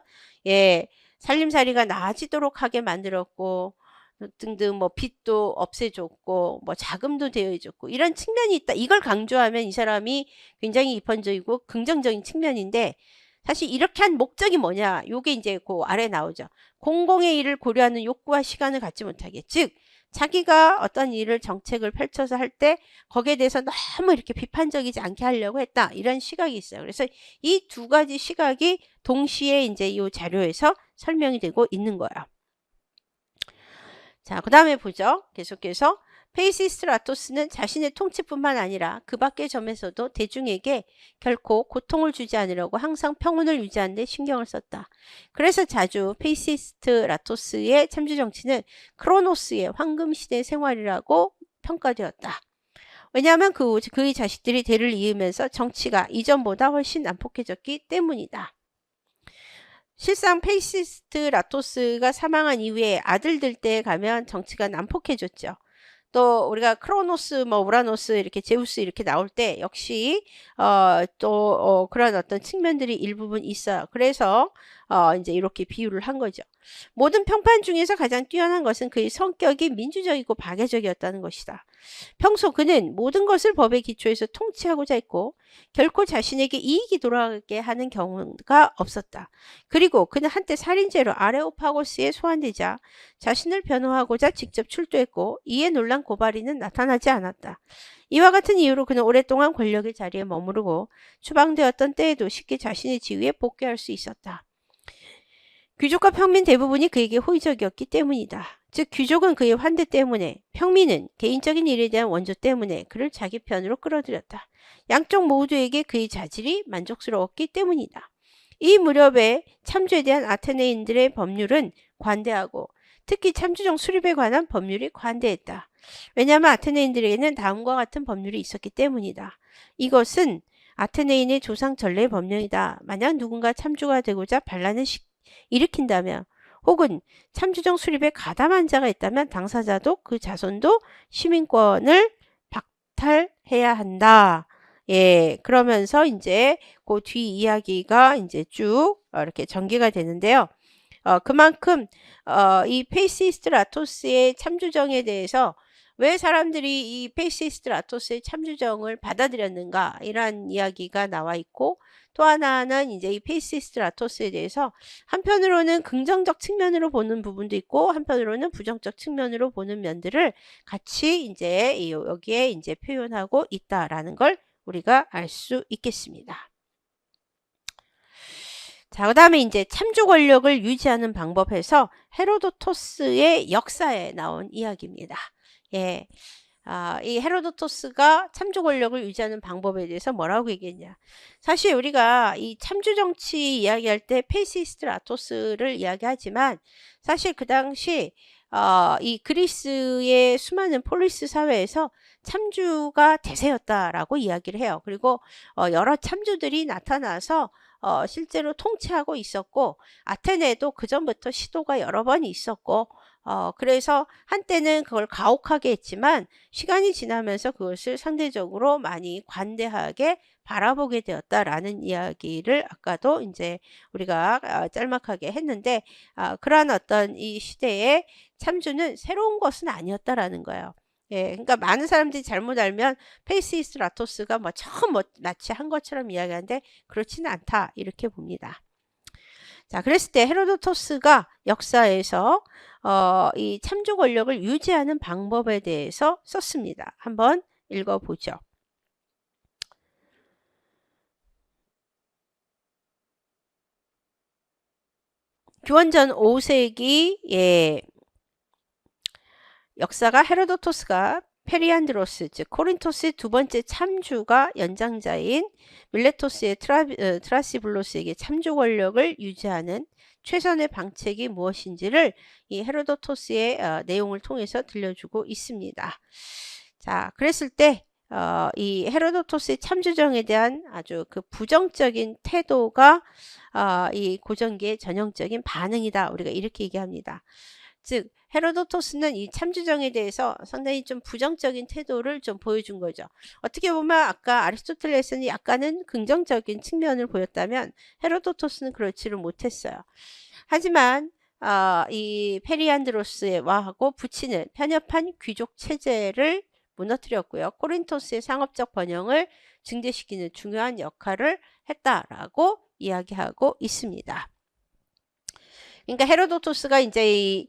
살림살이가 나아지도록 하게 만들었고 등등 뭐 빚도 없애줬고 뭐 자금도 대여해줬고 이런 측면이 있다. 이걸 강조하면 이 사람이 굉장히 이판적이고 긍정적인 측면인데 사실 이렇게 한 목적이 뭐냐? 요게 이제 그 아래 나오죠. 공공의 일을 고려하는 욕구와 시간을 갖지 못하게. 즉 자기가 어떤 일을 정책을 펼쳐서 할 때 거기에 대해서 너무 이렇게 비판적이지 않게 하려고 했다. 이런 시각이 있어요. 그래서 이 두 가지 시각이 동시에 이제 이 자료에서 설명이 되고 있는 거예요. 자, 그 다음에 보죠. 계속해서 페이시스트라토스는 자신의 통치뿐만 아니라 그 밖의 점에서도 대중에게 결코 고통을 주지 않으려고 항상 평온을 유지하는 데 신경을 썼다. 그래서 자주 페이시스트라토스의 참주 정치는 크로노스의 황금시대 생활이라고 평가되었다. 왜냐하면 그의 자식들이 대를 이으면서 정치가 이전보다 훨씬 난폭해졌기 때문이다. 실상 페이시스트라토스가 사망한 이후에 아들들 때 가면 정치가 난폭해졌죠. 또 우리가 크로노스, 뭐 우라노스, 이렇게 제우스 이렇게 나올 때 역시 그런 어떤 측면들이 일부분 있어요. 그래서 이제 이렇게 비유를 한 거죠. 모든 평판 중에서 가장 뛰어난 것은 그의 성격이 민주적이고 박애적이었다는 것이다. 평소 그는 모든 것을 법의 기초에서 통치하고자 했고 결코 자신에게 이익이 돌아가게 하는 경우가 없었다. 그리고 그는 한때 살인죄로 아레오파고스에 소환되자 자신을 변호하고자 직접 출두했고 이에 놀란 고발인은 나타나지 않았다. 이와 같은 이유로 그는 오랫동안 권력의 자리에 머무르고 추방되었던 때에도 쉽게 자신의 지위에 복귀할 수 있었다. 귀족과 평민 대부분이 그에게 호의적이었기 때문이다. 즉 귀족은 그의 환대 때문에, 평민은 개인적인 일에 대한 원조 때문에 그를 자기 편으로 끌어들였다. 양쪽 모두에게 그의 자질이 만족스러웠기 때문이다. 이 무렵에 참주에 대한 아테네인들의 법률은 관대하고 특히 참주정 수립에 관한 법률이 관대했다. 왜냐하면 아테네인들에게는 다음과 같은 법률이 있었기 때문이다. 이것은 아테네인의 조상 전례의 법령이다. 만약 누군가 참주가 되고자 반란을 일으킨다면 혹은 참주정 수립에 가담한 자가 있다면 당사자도 그 자손도 시민권을 박탈해야 한다. 그러면서 이제 그 뒤 이야기가 이제 쭉 이렇게 전개가 되는데요. 그만큼 이 페이시스트라토스의 참주정에 대해서 왜 사람들이 이 페이시스트라토스의 참주정을 받아들였는가 이런 이야기가 나와 있고 또 하나는 이제 이 페이시스트라토스에 대해서 한편으로는 긍정적 측면으로 보는 부분도 있고 한편으로는 부정적 측면으로 보는 면들을 같이 이제 여기에 이제 표현하고 있다라는 걸 우리가 알 수 있겠습니다. 자, 그 다음에 이제 참주 권력을 유지하는 방법에서 헤로도토스의 역사에 나온 이야기입니다. 이 헤로도토스가 참주 권력을 유지하는 방법에 대해서 뭐라고 얘기했냐. 사실 우리가 이 참주 정치 이야기할 때 페이시스트라토스를 이야기하지만 사실 그 당시 이 그리스의 수많은 폴리스 사회에서 참주가 대세였다라고 이야기를 해요. 그리고 여러 참주들이 나타나서 실제로 통치하고 있었고 아테네도 그전부터 시도가 여러 번 있었고 그래서 한때는 그걸 가혹하게 했지만 시간이 지나면서 그것을 상대적으로 많이 관대하게 바라보게 되었다라는 이야기를 아까도 이제 우리가 짤막하게 했는데 그러한 어떤 이 시대에 참주는 새로운 것은 아니었다라는 거예요. 예, 그러니까 많은 사람들이 잘못 알면 페이시스라토스가 뭐 처음 낯이 한 것처럼 이야기하는데 그렇지는 않다 이렇게 봅니다. 자, 그랬을 때 헤로도토스가 역사에서 이 참조 권력을 유지하는 방법에 대해서 썼습니다. 한번 읽어보죠. 기원전 5세기 역사가 헤로도토스가 페리안드로스 즉 코린토스의 두 번째 참주가 연장자인 밀레토스의 트라시블로스에게 참조 권력을 유지하는 최선의 방책이 무엇인지를 이 헤로도토스의 내용을 통해서 들려주고 있습니다. 자, 그랬을 때 이 헤로도토스의 참조정에 대한 아주 그 부정적인 태도가 이 고전기의 전형적인 반응이다. 우리가 이렇게 얘기합니다. 즉 헤로도토스는 이 참주정에 대해서 상당히 좀 부정적인 태도를 좀 보여준 거죠. 어떻게 보면 아까 아리스토텔레스는 약간은 긍정적인 측면을 보였다면 헤로도토스는 그렇지를 못했어요. 하지만 이 페리안드로스와하고 붙이는 편협한 귀족 체제를 무너뜨렸고요. 코린토스의 상업적 번영을 증대시키는 중요한 역할을 했다라고 이야기하고 있습니다. 그러니까 헤로도토스가 이제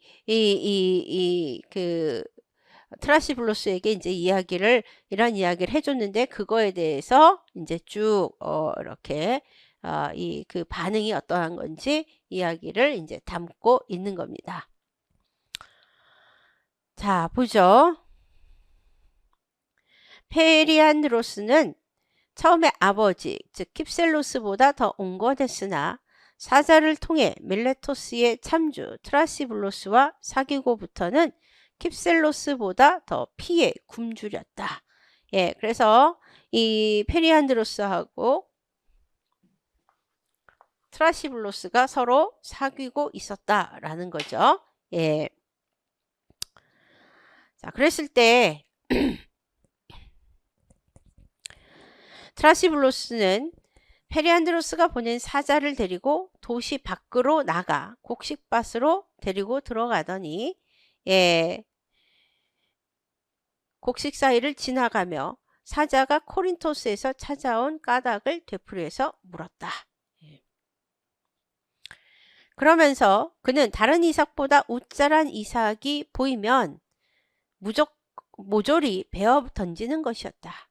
그 트라시블로스에게 이제 이런 이야기를 해줬는데 그거에 대해서 이제 쭉 이렇게 이 그 반응이 어떠한 건지 이야기를 이제 담고 있는 겁니다. 자, 보죠. 페리안드로스는 처음에 아버지 즉 킵셀로스보다 더 온건했으나 사자를 통해 밀레토스의 참주 트라시블로스와 사귀고부터는 킵셀로스보다 더 피에 굶주렸다. 예, 그래서 이 페리안드로스하고 트라시블로스가 서로 사귀고 있었다라는 거죠. 예. 자, 그랬을 때 트라시블로스는 페리안드로스가 보낸 사자를 데리고 도시 밖으로 나가 곡식밭으로 데리고 들어가더니 곡식 사이를 지나가며 사자가 코린토스에서 찾아온 까닭을 되풀이해서 물었다. 그러면서 그는 다른 이삭보다 웃자란 이삭이 보이면 모조리 베어 던지는 것이었다.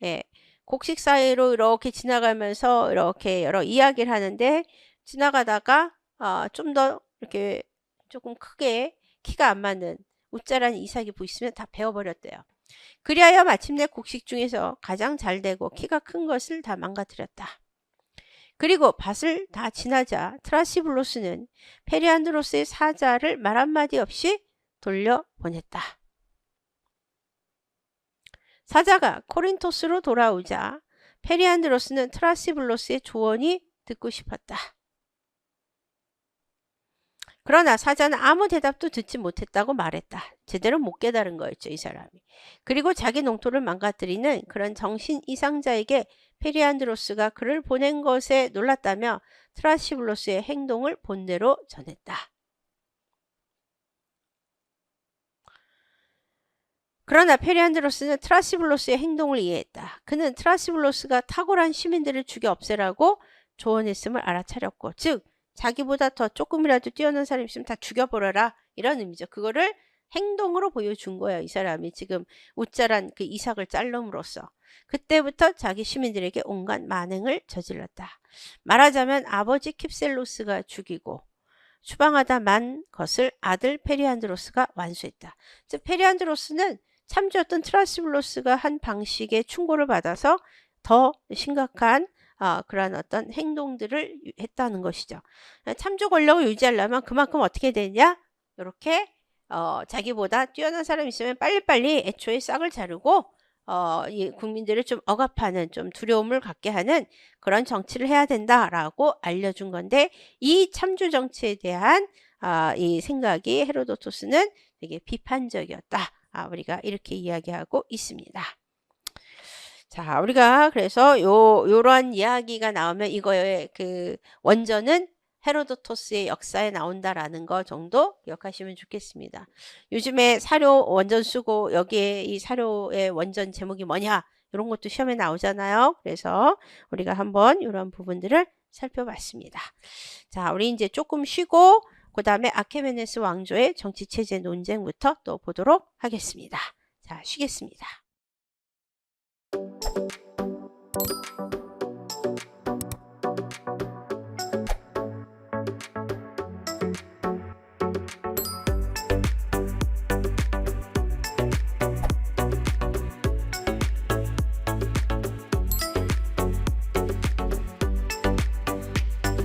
예. 곡식 사이로 이렇게 지나가면서 이렇게 여러 이야기를 하는데 지나가다가 좀 더 이렇게 조금 크게 키가 안 맞는 웃자란 이삭이 보이시면 다 베어버렸대요. 그리하여 마침내 곡식 중에서 가장 잘되고 키가 큰 것을 다 망가뜨렸다. 그리고 밭을 다 지나자 트라시블로스는 페리안드로스의 사자를 말 한마디 없이 돌려보냈다. 사자가 코린토스로 돌아오자 페리안드로스는 트라시블로스의 조언이 듣고 싶었다. 그러나 사자는 아무 대답도 듣지 못했다고 말했다. 제대로 못 깨달은 거였죠, 이 사람이. 그리고 자기 농토를 망가뜨리는 그런 정신 이상자에게 페리안드로스가 그를 보낸 것에 놀랐다며 트라시블로스의 행동을 본대로 전했다. 그러나 페리안드로스는 트라시블로스의 행동을 이해했다. 그는 트라시블로스가 탁월한 시민들을 죽여 없애라고 조언했음을 알아차렸고 즉 자기보다 더 조금이라도 뛰어난 사람이 있으면 다 죽여버려라 이런 의미죠. 그거를 행동으로 보여준 거예요. 이 사람이 지금 웃자란 그 이삭을 잘름으로써 그때부터 자기 시민들에게 온갖 만행을 저질렀다. 말하자면 아버지 킵셀로스가 죽이고 추방하다 만 것을 아들 페리안드로스가 완수했다. 즉 페리안드로스는 참주였던 트라시블로스가 한 방식의 충고를 받아서 더 심각한 그러한 어떤 행동들을 했다는 것이죠. 참조 권력을 유지하려면 그만큼 어떻게 되냐? 이렇게 자기보다 뛰어난 사람이 있으면 빨리빨리 애초에 싹을 자르고 이 국민들을 좀 억압하는 좀 두려움을 갖게 하는 그런 정치를 해야 된다라고 알려준 건데 이 참조 정치에 대한 이 생각이 헤로도토스는 되게 비판적이었다. 우리가 이렇게 이야기하고 있습니다. 자, 우리가 그래서 요런 이야기가 나오면 이거의 그 원전은 헤로도토스의 역사에 나온다라는 거 정도 기억하시면 좋겠습니다. 요즘에 사료 원전 쓰고 여기에 이 사료의 원전 제목이 뭐냐 이런 것도 시험에 나오잖아요. 그래서 우리가 한번 이런 부분들을 살펴봤습니다. 자, 우리 이제 조금 쉬고 그 다음에 아케메네스 왕조의 정치체제 논쟁부터 또 보도록 하겠습니다. 자, 쉬겠습니다.